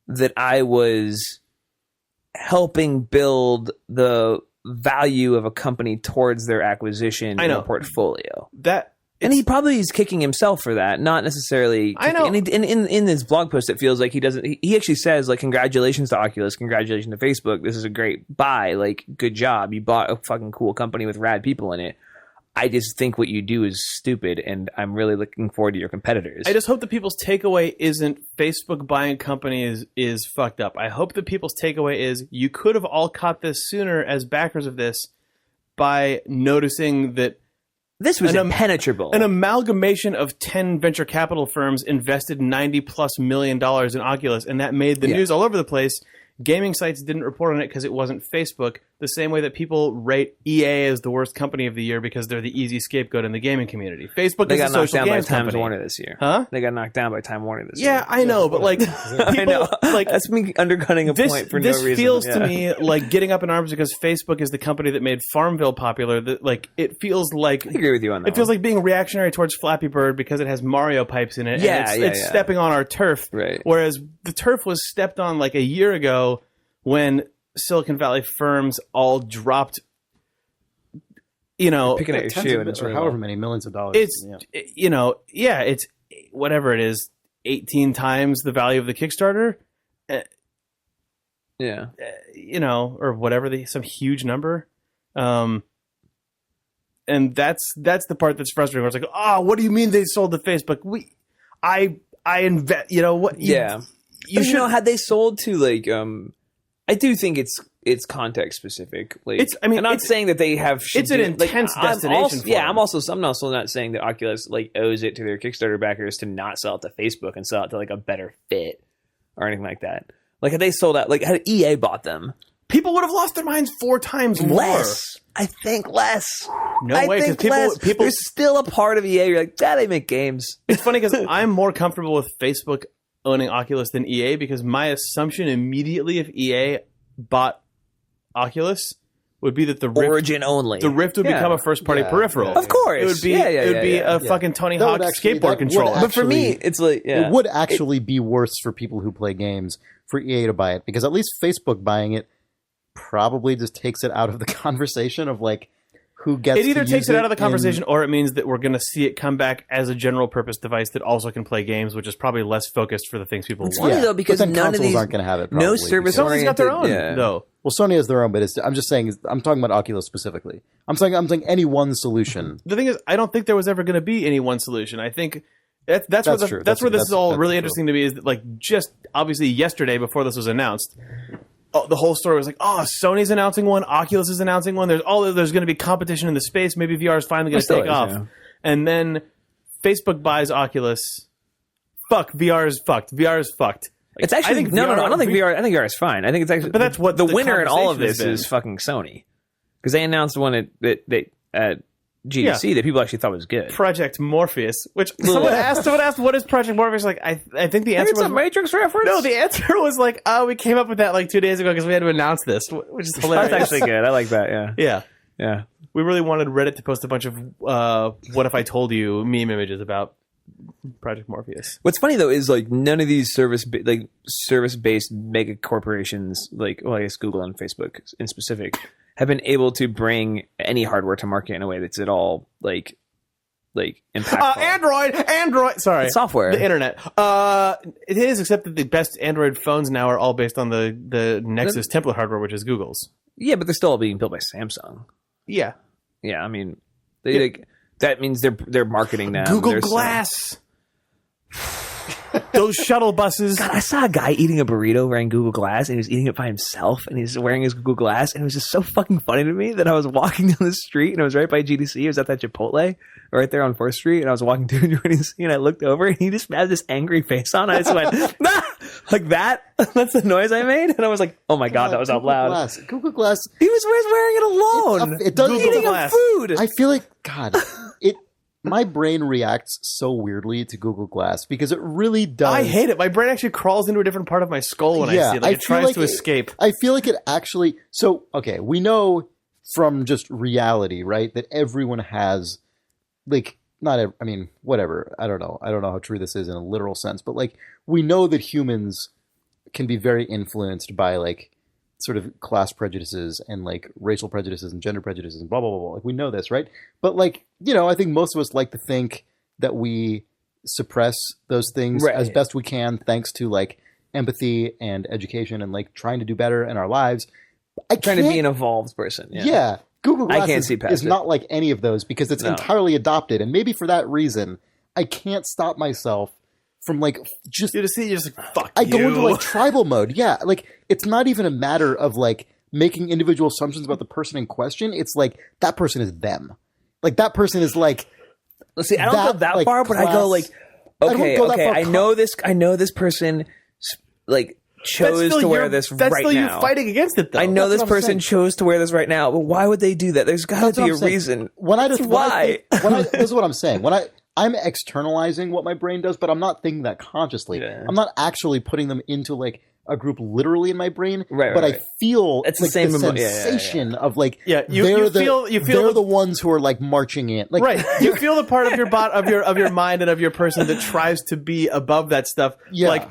that I was helping build the value of a company towards their acquisition in a portfolio. And he probably is kicking himself for that, not necessarily. I know. And in his blog post, it feels like he doesn't. He actually says, like, congratulations to Oculus, congratulations to Facebook. This is a great buy. Like, good job. You bought a fucking cool company with rad people in it. I just think what you do is stupid, and I'm really looking forward to your competitors. I just hope that people's takeaway isn't Facebook buying companies is fucked up. I hope that people's takeaway is you could have all caught this sooner as backers of this by noticing that this was impenetrable. An amalgamation of 10 venture capital firms invested $90+ million in Oculus, and that made the news all over the place. Gaming sites didn't report on it because it wasn't Facebook, the same way that people rate EA as the worst company of the year because they're the easy scapegoat in the gaming community. Facebook is a social games company. They got knocked down by Time Warner this year. Huh? They got knocked down by Time Warner this year. Yeah, I know, but like, I know. Like, that's me undercutting a point for no reason. This feels to me like getting up in arms because Facebook is the company that made Farmville popular. That, like, it feels like I agree with you on that. It feels like being reactionary towards Flappy Bird because it has Mario pipes in it. And it's stepping on our turf. Right. Whereas the turf was stepped on like a year ago when Silicon Valley firms all dropped, picking at your shoe, and it's or however many millions of dollars. It's it's whatever it is, 18 times the value of the Kickstarter. Or whatever, some huge number. And that's the part that's frustrating. Where it's like, oh, what do you mean they sold to Facebook? I invest. You know what? You should know, had they sold to like I do think it's context specific. Like, I'm not saying that they have. It's an intense destination. I'm also not saying that Oculus like owes it to their Kickstarter backers to not sell it to Facebook and sell it to like a better fit or anything like that. Like, had they sold out, like had EA bought them, people would have lost their minds 4 times more. Less. I think less. No way, because people there's still a part of EA. You're like, they make games. It's funny because I'm more comfortable with Facebook owning Oculus than EA because my assumption immediately if EA bought Oculus would be that the Rift, Origin only. The Rift would become a first-party peripheral. Of course, it would be a fucking Tony Hawk skateboard controller. But for me, it's like it would actually be worse for people who play games for EA to buy it because at least Facebook buying it probably just takes it out of the conversation of like who gets. It either takes it out of the conversation, or it means that we're going to see it come back as a general purpose device that also can play games, which is probably less focused for the things people want. It's funny though because none of these aren't going to have it. Probably, no service oriented. Sony's got their own though. Well, Sony has their own, but I'm just saying. I'm talking about Oculus specifically. I'm saying any one solution. The thing is, I don't think there was ever going to be any one solution. I think that's where this is all really interesting to me. Is that, like, just obviously yesterday before this was announced. The whole story was like, Sony's announcing one, Oculus is announcing one. There's going to be competition in the space. Maybe VR is finally going to take off. Yeah. And then Facebook buys Oculus. Fuck, VR is fucked. VR is fucked. Like, it's actually no. I don't think VR. I think VR is fine. I think it's actually. But that's what the winner in all of this is fucking Sony, because they announced one at GDC that people actually thought was good. Project Morpheus, which someone asked, what is Project Morpheus? Like, I think the answer was a Matrix reference. No, the answer was like, we came up with that like 2 days ago because we had to announce this, which is hilarious. That's actually good. I like that. Yeah. We really wanted Reddit to post a bunch of "What if I told you" meme images about Project Morpheus. What's funny though is like none of these service-based mega corporations, like I guess Google and Facebook in specific, have been able to bring any hardware to market in a way that's at all like impactful. Android. Sorry, it's software. The internet. It is, except that the best Android phones now are all based on the Nexus template hardware, which is Google's. Yeah, but they're still all being built by Samsung. Yeah. I mean, that means they're marketing them. Google Glass. Those shuttle buses. God, I saw a guy eating a burrito wearing Google Glass, and he was eating it by himself, and he's wearing his Google Glass, and it was just so fucking funny to me that I was walking down the street, and I was right by GDC. I was at that Chipotle right there on 4th Street, and I was walking through GDC, and I looked over, and he just had this angry face on. I just went, like that. That's the noise I made, and I was like, oh my God, that was out loud. Google Glass. He was wearing it alone. It does eating a food. I feel like, God, my brain reacts so weirdly to Google Glass because it really does. I hate it. My brain actually crawls into a different part of my skull when I see it. Like, it tries to escape. I feel like it actually... So, okay, we know from just reality, right, that everyone has, like, I mean, whatever. I don't know how true this is in a literal sense, but, like, we know that humans can be very influenced by, like, sort of class prejudices and like racial prejudices and gender prejudices and blah, blah, blah, blah. Like we know this, right? But like, you know, I think most of us like to think that we suppress those things as best we can thanks to like empathy and education and like trying to do better in our lives. Trying to be an evolved person. Yeah. Google Glass is not like any of those because it's entirely adopted. And maybe for that reason, I can't stop myself from like just fuck I go into like tribal mode. Yeah, like it's not even a matter of like making individual assumptions about the person in question. It's like that person is them. Like that person is like. Let's see. I don't go that like, far, but I go like, okay. I know this person like chose to wear this right now. That's still you fighting against it, though. I know this person chose to wear this right now, but why would they do that? There's got to be a reason. This is what I'm saying. I'm externalizing what my brain does, but I'm not thinking that consciously. Yeah. I'm not actually putting them into like a group literally in my brain, but I feel it's like the same sensation of like you feel they're the ones who are like marching in. Like, you feel the part of your of your mind and of your person that tries to be above that stuff. Yeah. Like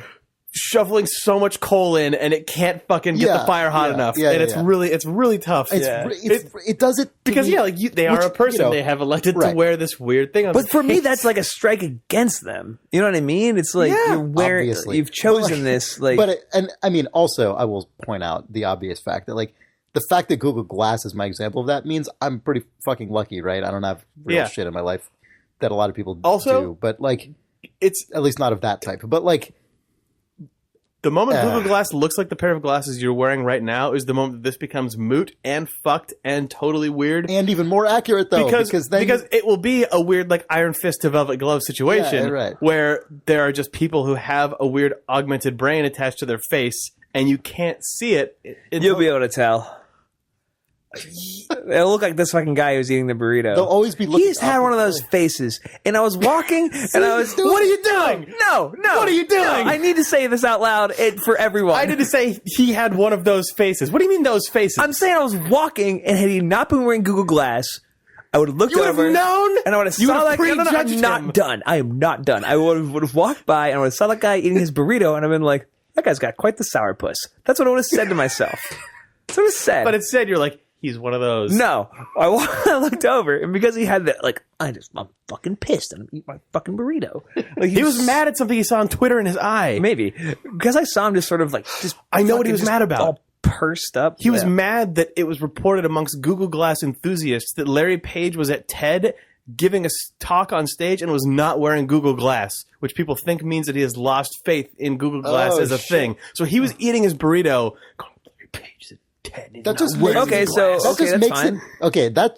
shoveling so much coal in and it can't fucking get the fire hot enough, and it's really tough. It does it because they are a person. You know, they have elected to wear this weird thing on. But for me, that's like a strike against them. You know what I mean? It's like you're wearing. You've chosen this. Like, and I mean, also, I will point out the obvious fact that like the fact that Google Glass is my example of that means I'm pretty fucking lucky, right? I don't have real shit in my life that a lot of people do, but like it's at least not of that type. But like. The moment Google Glass looks like the pair of glasses you're wearing right now is the moment that this becomes moot and fucked and totally weird. And even more accurate, though. Because it will be a weird, like, Iron Fist to Velvet Glove situation where there are just people who have a weird augmented brain attached to their face and you can't see it. You'll be able to tell. It'll look like this fucking guy who's eating the burrito. They'll always be looking. He's had one of those faces, and I was walking, and I was. What are you doing? No. What are you doing? No, I need to say this out loud for everyone. I need to say he had one of those faces. What do you mean those faces? I'm saying I was walking, and had he not been wearing Google Glass, I would have looked over. You would have known, and I would have saw that guy. No, I'm not done. I am not done. I would have walked by, and I would have saw that guy eating his burrito, and I've been like, that guy's got quite the sourpuss. That's what I would have said to myself. That's what I said. But instead, you're like. He's one of those. No. I looked over, and because he had that, like, I'm fucking pissed, and I'm eating my fucking burrito. Like, he was mad at something he saw on Twitter in his eye. Maybe. Because I saw him just sort of, like, I know what he was mad about. All pursed up. He was mad that it was reported amongst Google Glass enthusiasts that Larry Page was at TED giving a talk on stage and was not wearing Google Glass, which people think means that he has lost faith in Google Glass as a thing. So he was eating his burrito, going, Larry Page is that just makes that's fine.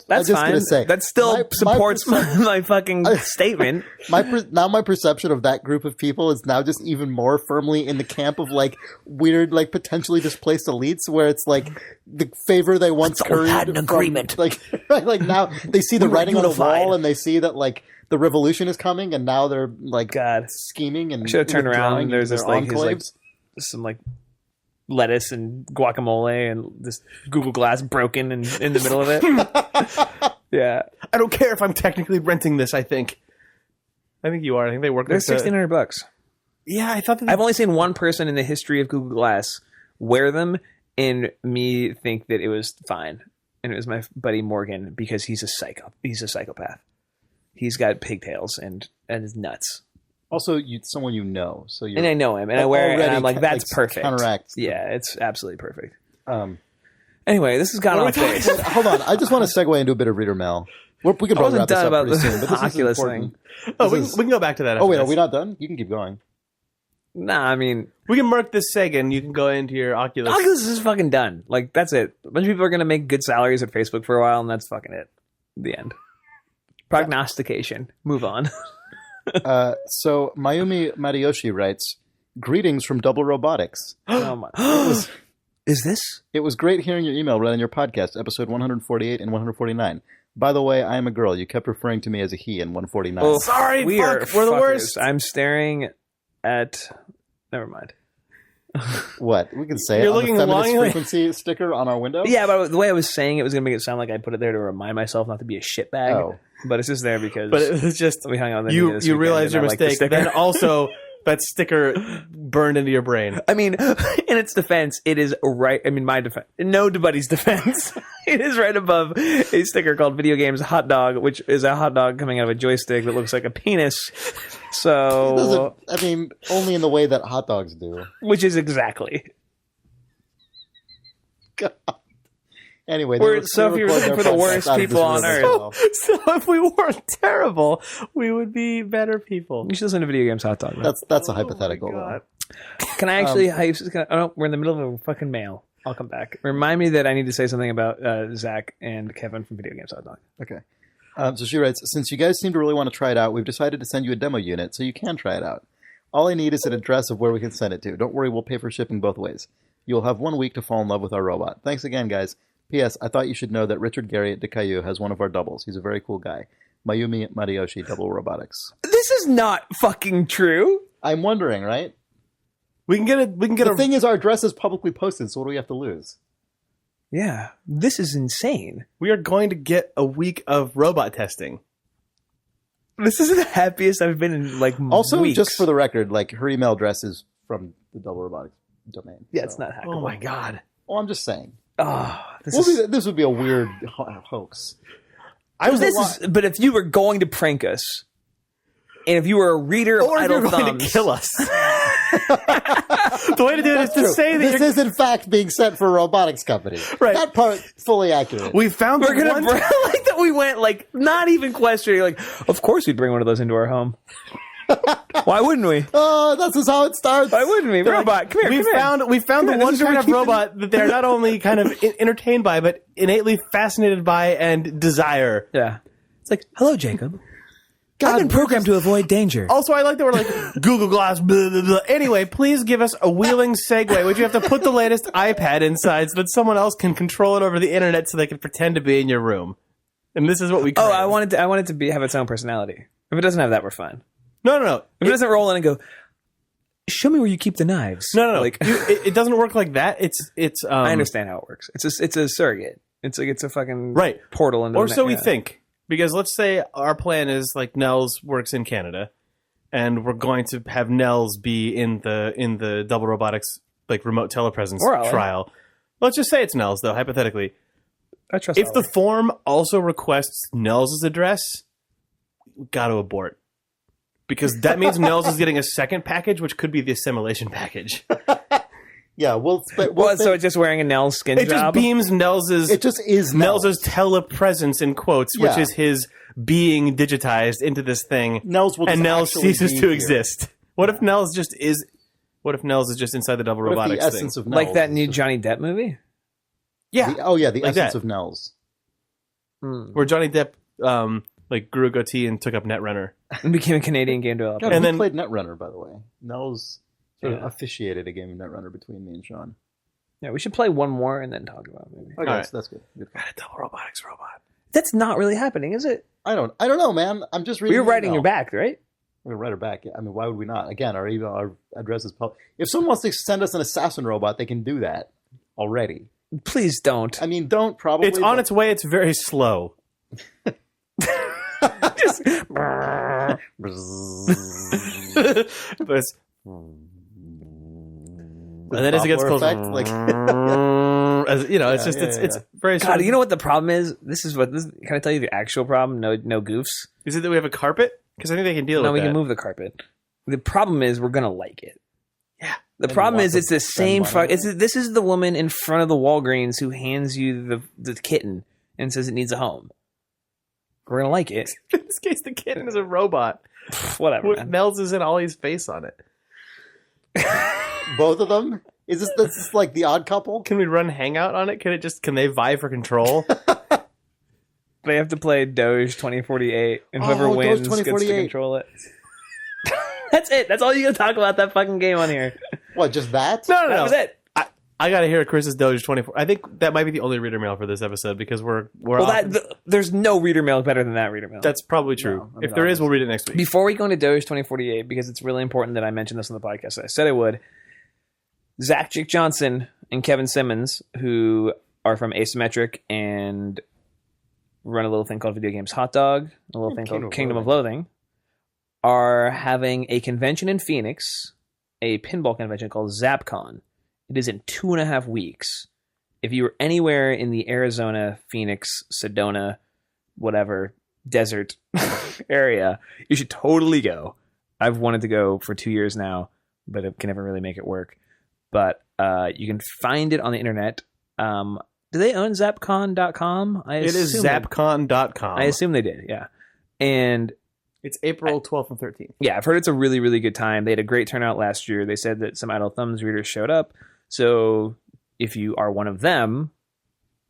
That's fine. Gonna say, that still supports my fucking statement. My perception of that group of people is now just even more firmly in the camp of like weird, like potentially displaced elites, where it's like the favor they once curried had an agreement. Like now they see the writing on the wall and they see that like the revolution is coming, and now they're like scheming and I should have turned around. There's this like some like. Lettuce and guacamole and this Google Glass broken and in the middle of it. Yeah. I don't care if I'm technically renting this, I think you are. I think they work. They're $1,600. Yeah, I thought that I've only seen one person in the history of Google Glass wear them and me think that it was fine. And it was my buddy Morgan because he's a psychopath. He's got pigtails and is nuts. Also, someone you know, so and I know him, and I wear it, and I'm like, that's perfect. Counteracts. Yeah, it's absolutely perfect. Anyway, this has gone off base. Hold on, I just want to segue into a bit of reader mail. We can probably wrap this up pretty soon, but this Oculus is important. Thing. We can go back to that. Oh wait, are we not done? You can keep going. Nah, I mean, we can mark this seg, and you can go into your Oculus. Oculus is fucking done. Like that's it. A bunch of people are gonna make good salaries at Facebook for a while, and that's fucking it. The end. Prognostication. Move on. So Mayumi Matayoshi writes, "Greetings from Double Robotics." Oh my! Is this? It was great hearing your email read on your podcast, episode 148 and 149. By the way, I am a girl. You kept referring to me as a he in 149. Oh, Sorry, we're the worst. I'm staring at... Never mind. What? We can say You're it on looking the feminist longingly- frequency sticker on our window? Yeah, but the way I was saying it was going to make it sound like I put it there to remind myself not to be a shitbag. Oh. But it's just there because But it was just we hung out with you realized your mistake. Then also that sticker burned into your brain. I mean, in its defense, it is right. I mean, my defense, nobody's defense. It is right above a sticker called "Video Games Hot Dog," which is a hot dog coming out of a joystick that looks like a penis. So, I mean, only in the way that hot dogs do. which is exactly. God. Anyway, So if you're looking for the worst people on earth, So if we weren't terrible, we would be better people. you should listen to Video Games Hot Dog. Man. That's a hypothetical. God. Can I actually? We're in the middle of a fucking mail. I'll come back. Remind me that I need to say something about Zach and Kevin from Video Games Hot Dog. Okay. So she writes, since you guys seem to really want to try it out, we've decided to send you a demo unit so you can try it out. All I need is an address of where we can send it to. Don't worry, we'll pay for shipping both ways. You'll have 1 week to fall in love with our robot. Thanks again, guys. P.S. I thought you should know that Richard Gary at Dikayu has one of our doubles. He's a very cool guy. Mayumi Mariyoshi, Double Robotics. This is not fucking true. I'm wondering, right? We can get The thing is, our address is publicly posted, so what do we have to lose? Yeah, this is insane. We are going to get a week of robot testing. This is the happiest I've been in Also, weeks. just for the record, her email address is from the Double Robotics domain. Yeah, so. it's not hackable. Oh my god. Well, I'm just saying. Oh, This would be a weird hoax. But if you were going to prank us, and if you were a reader of Or if Idle you're going Thumbs, to kill us. The way to do it is to say that this is in fact being sent for a robotics company. Right. That part fully accurate. we found we're gonna one like that. We went not even questioning. Of course, we'd bring one of those into our home. Why wouldn't we? Oh, that's just how it starts. Why wouldn't we? Robot, come here. We found the one kind of robot that they're not only kind of entertained by, but innately fascinated by and desire. Yeah. It's like, hello, Jacob. I've been programmed to avoid danger. Also, I like that we're like Google Glass. Blah, blah, blah. Anyway, please give us a wheeling segue, which you have to put the latest iPad inside so that someone else can control it over the internet, so they can pretend to be in your room. And this is what we. Crave. I wanted to have its own personality. If it doesn't have that, we're fine. No. If it doesn't roll in and go, show me where you keep the knives. No. Like, it doesn't work like that. It's. I understand how it works. It's a surrogate. It's a fucking right portal into. Or so we think. Because let's say our plan is Nels works in Canada, and we're going to have Nels be in the Double Robotics remote telepresence trial. Let's just say it's Nels, though, hypothetically. I trust. If the form also requests Nels' address, we got to abort. Because that means Nels is getting a second package, which could be the assimilation package. Yeah, so it's just wearing a Nels skin It job? just beams Nels's. It just is Nels's telepresence in quotes, which is his being digitized into this thing. Nels will and just Nels actually ceases be to here. exist. What if Nels just is? What if Nels is just inside the Double What if Robotics the thing? essence of Nels Like that is new just- Johnny Depp movie? Yeah, the like essence that. of Nels. Where Johnny Depp grew a goatee and took up Netrunner. And became a Canadian game developer. God, And who then- played Netrunner, by the way? Nels sort of officiated a game of Netrunner between me and Sean. Yeah, we should play one more and then talk about it maybe. Okay, All right. so that's good. Got a Double Robotics robot. That's not really happening, is it? I don't know, man. I'm just reading. You're the writing email. your back, right? We're gonna write her back. I mean, why would we not? Again, our email, our address is public. If someone wants to send us an assassin robot, they can do that already. Please don't. I mean, don't probably. It's on its way. It's very slow. Just, But it's, and then as it gets closer, effect, like as, it's very. God, you know what the problem is? Can I tell you the actual problem? No goofs. Is it that we have a carpet? Because I think they can deal No, with we that. can move the carpet. The problem is we're gonna like it. Yeah. The And problem want is to it's the same. spend money. This is the woman in front of the Walgreens who hands you the kitten and says it needs a home. We're gonna like it. In this case, the kitten is a robot. Whatever. With Man. Nels is in Ollie's face on it. both of them. Is this like the Odd Couple? Can we run Hangout on it? Can they vie for control? They have to play Doge 2048, and whoever Doge wins gets to 2048. control it. That's it. That's all you gotta talk about that fucking game on here. What? Just that? No. That was it. I got to hear Chris's Doge 24. I think that might be the only reader mail for this episode because there's no reader mail better than that reader mail. That's probably true. No, I mean, if there is, we'll read it next week. Before we go into Doge 2048, because it's really important that I mention this on the podcast, I said I would. Zach Chick Johnson and Kevin Simmons, who are from Asymmetric and run a little thing called Video Games Hot Dog, a little thing called Kingdom of Loathing, are having a convention in Phoenix, a pinball convention called ZapCon. It is in 2.5 weeks. If you were anywhere in the Arizona, Phoenix, Sedona, whatever, desert area, you should totally go. I've wanted to go for 2 years now, but I can never really make it work. But you can find it on the internet. Do they own Zapcon.com? It is Zapcon.com. I assume they did, yeah. And it's April 12th and 13th. Yeah, I've heard it's a really, really good time. They had a great turnout last year. They said that some Idle Thumbs readers showed up. So if you are one of them,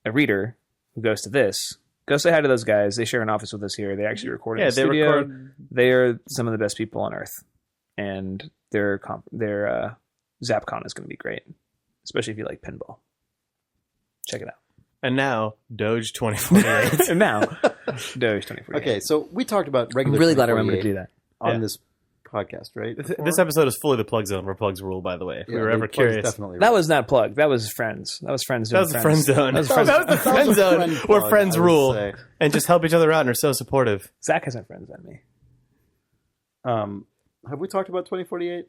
a reader who goes to this, go say hi to those guys. They share an office with us here. They actually record in the studio. They are some of the best people on earth. And their ZapCon is going to be great, especially if you like pinball. Check it out. And now, Doge 2048. And now, Doge 2048. Okay, so we talked about regular. I'm really glad I remembered to do that on this podcast, right? This episode is fully the plug zone where plugs rule, by the way. If we were ever curious. Definitely that was not plug. That was friends. That was friends. That was the friend zone. That was the friend zone where friends rule and just help each other out and are so supportive. Zach hasn't friends on me. Have we talked about 2048?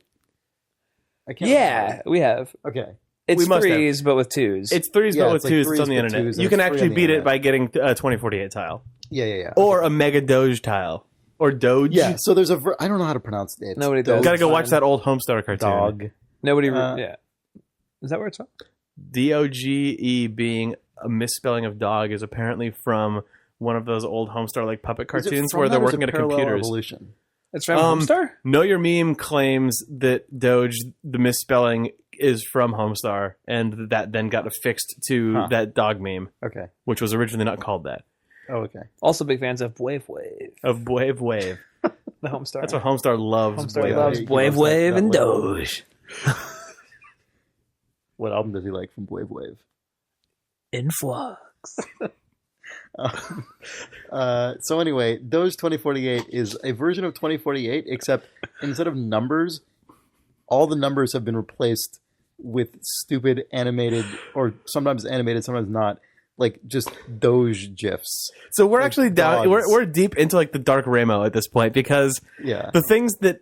I can't remember. We have. Okay. It's threes, but with twos. It's threes, but with like twos. threes It's on the with internet. twos, You and can it's actually free on the beat it internet. by getting a 2048 tile. Yeah. Or a Mega Doge tile. Or Doge. Yeah, so there's I don't know how to pronounce it. Nobody does. Gotta go watch that old Homestar cartoon. Dog. Nobody. Yeah. Is that where it's from? DOGE being a misspelling of dog is apparently from one of those old Homestar like puppet cartoons where they're working at computers. Evolution? It's from Homestar? Know Your Meme claims that Doge, the misspelling, is from Homestar, and that then got affixed to that dog meme. Okay. Which was originally not called that. Oh, okay. Also big fans of Wave. Of Wave. The Homestar. That's what Homestar loves. Homestar loves Wave and Doge. What album does he like from Wave? Influx. So anyway, Doge 2048 is a version of 2048, except instead of numbers, all the numbers have been replaced with stupid animated, or sometimes animated, sometimes not, like just Doge GIFs. So we're actually down. We're deep into like the dark Ramo at this point because the things that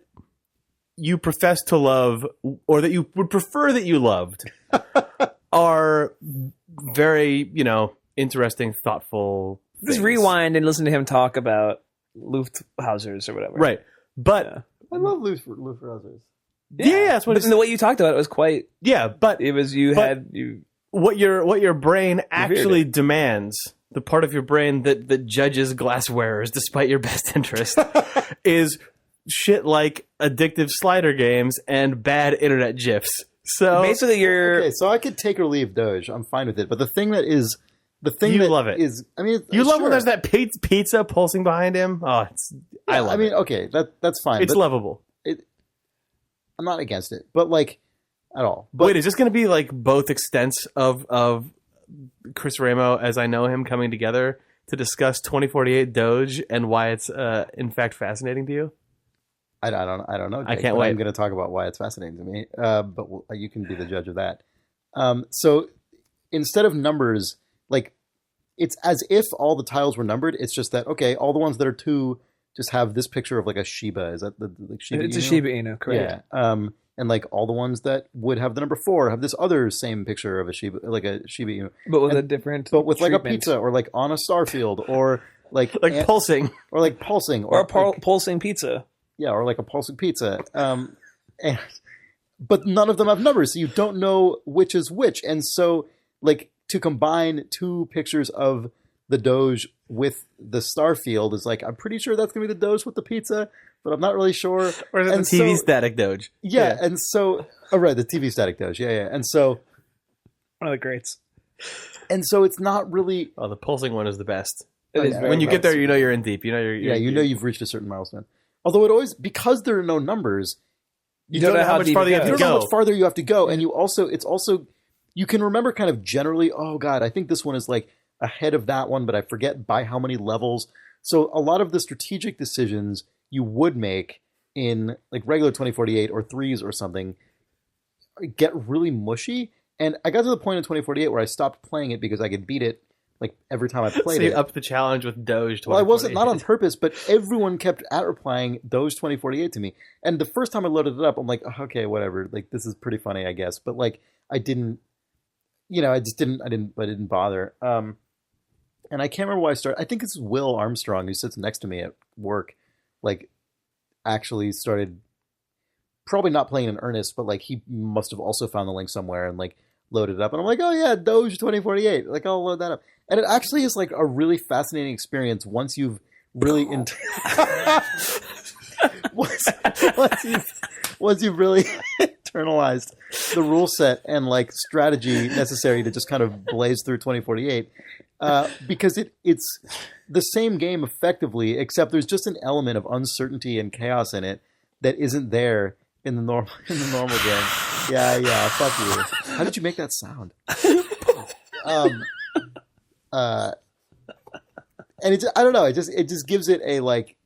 you profess to love, or that you would prefer that you loved, are very, interesting, thoughtful. Just rewind and listen to him talk about Luftrausers or whatever. Right, but I love Luftrausers. Yeah, that's what. But the way you talked about it was quite. Yeah, but it was what your brain actually demands. The part of your brain that judges glasswearers despite your best interest is shit like addictive slider games and bad internet gifs. So basically, so I could take or leave Doge. I'm fine with it. But the thing that is, love it. I mean, you love when there's that pizza pulsing behind him. Oh, I love it. I mean, okay, that's fine. It's lovable. I'm not against it, but like at all. But wait, is this going to be like both extents of Chris Ramo as I know him coming together to discuss 2048 Doge and why it's in fact fascinating to you? I don't know. Jake, I can't wait. I'm going to talk about why it's fascinating to me, but you can be the judge of that. So instead of numbers, like it's as if all the tiles were numbered. It's just that all the ones that are 2 just have this picture of like a Shiba. Is that the Shiba? It's a Shiba Inu, correct? Yeah. And like all the ones that would have the number 4 have this other same picture of a Shiba, like a Shiba Inu, but with a different, but with like a pizza or like on a starfield or like pulsing or like pulsing or a pulsing pizza. Yeah, or like a pulsing pizza. But none of them have numbers, so you don't know which is which. And so, like, to combine 2 pictures of the Doge with the Starfield is like, I'm pretty sure that's going to be the Doge with the pizza, but I'm not really sure. Or is it the TV static Doge? Yeah, and so... Oh, right, the TV static Doge. Yeah. And so... One of the greats. And so it's not really... Oh, the pulsing one is the best. It is when you get there, you know you're in deep. You know you've reached a certain milestone. Although it always, because there are no numbers, you don't know how much farther you have to go. You don't know how much farther you have to go, and you you can remember kind of generally, oh God, I think this one is like ahead of that one, but I forget by how many levels. So a lot of the strategic decisions you would make in like regular 2048 or 3s or something get really mushy. And I got to the point in 2048 where I stopped playing it because I could beat it like every time I played so you it. upped the challenge with Doge 2048. Well, I wasn't, not on purpose, but everyone kept replying Doge 2048 to me. And the first time I loaded it up, I'm like, oh, okay, whatever. Like, this is pretty funny, I guess. But like, I didn't bother. And I can't remember why I started. I think it's Will Armstrong, who sits next to me at work, like actually started probably not playing in earnest, but like he must have also found the link somewhere and like loaded it up. And I'm like, oh yeah, Doge 2048. Like, I'll load that up. And it actually is like a really fascinating experience once you've really once you've really internalized the rule set and like strategy necessary to just kind of blaze through 2048. Because it's the same game effectively, except there's just an element of uncertainty and chaos in it that isn't there in the normal game. Yeah, fuck you. How did you make that sound? And it, I don't know, it just gives it a like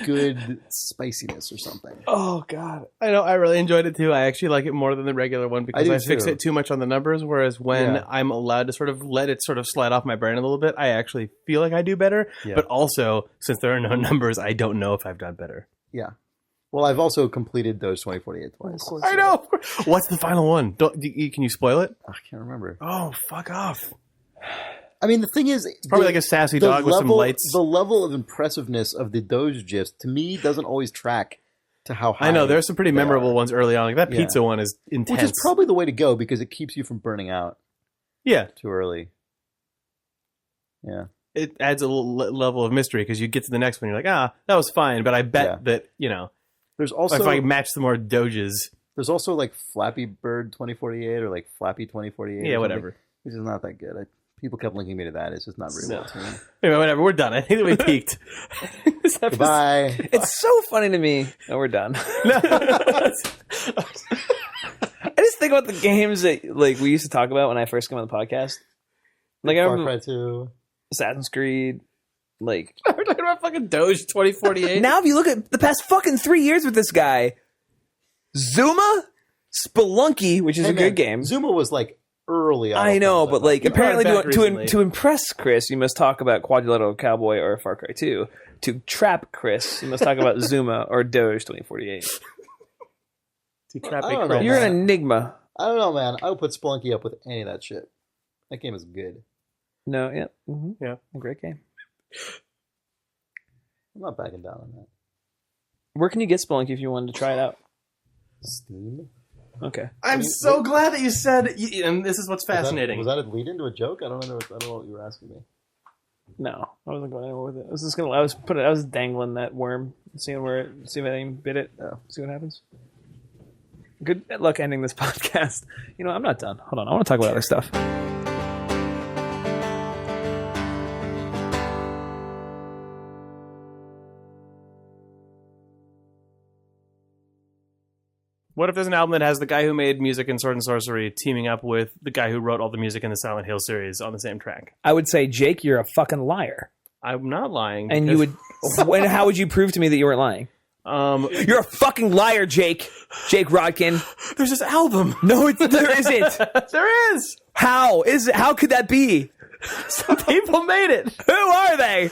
good spiciness or something. Oh God, I know. I really enjoyed it too. I actually like it more than the regular one because I fixate too much on the numbers. Whereas when I'm allowed to sort of let it sort of slide off my brain a little bit, I actually feel like I do better. Yeah. But also, since there are no numbers, I don't know if I've done better. Yeah. Well, I've also completed those 2048 twice. I know. What's the final one? Can you spoil it? I can't remember. Oh, fuck off. I mean, the thing is, it's probably like a sassy dog with some lights. The level of impressiveness of the Doge gifs, to me, doesn't always track to how high. I know, there's some pretty memorable ones early on. Like that pizza one is intense. Which is probably the way to go because it keeps you from burning out. Yeah. Too early. Yeah. It adds a little level of mystery because you get to the next one, you're like, that was fine. But I bet that, there's also, if I match some more Doges. There's also like Flappy Bird 2048 or like Flappy 2048. Yeah, whatever. Which is not that good. People kept linking me to that. It's just not very well tuned. Anyway, whatever. We're done. I think that we peaked. Goodbye. It's so funny to me. No, we're done. I just think about the games that like we used to talk about when I first came on the podcast. Like I remember Far Cry 2, Assassin's Creed. Like we're talking about fucking Doge 2048. Now, if you look at the past fucking 3 years with this guy, Zuma, Spelunky, which is a good game. Zuma was like early on. I know, but like apparently to impress Chris, you must talk about Quadrilateral Cowboy or Far Cry 2. To trap Chris, you must talk about Zuma or Doge 2048. To trap a Chris. You're an enigma. I don't know, man. I would put Spelunky up with any of that shit. That game is good. No, yeah. Mm-hmm. Yeah. A great game. I'm not backing down on that. Where can you get Spelunky if you wanted to try it out? Steam. Okay. I'm so glad that you said, and this is what's fascinating. Was that a lead into a joke? I don't know what you were asking me. No, I wasn't going anywhere with it. I was dangling that worm, see if anything bit it. See what happens. Good luck ending this podcast. I'm not done. Hold on, I want to talk about other stuff. What if there's an album that has the guy who made music in Sword and Sorcery teaming up with the guy who wrote all the music in the Silent Hill series on the same track? I would say, Jake, you're a fucking liar. I'm not lying. And you would... how would you prove to me that you weren't lying? You're a fucking liar, Jake. Jake Rodkin. There's this album. No, there isn't. There is. How could that be? Some people made it. Who are they?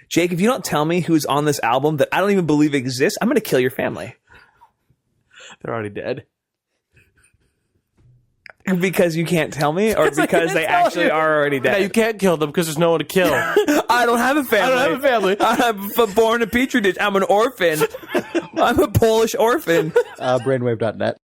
Jake, if you don't tell me who's on this album that I don't even believe exists, I'm going to kill your family. They're already dead. Because you can't tell me, or because they actually are already dead? No, you can't kill them because there's no one to kill. I don't have a family. I'm born in a petri dish. I'm an orphan. I'm a Polish orphan. Brainwave.net.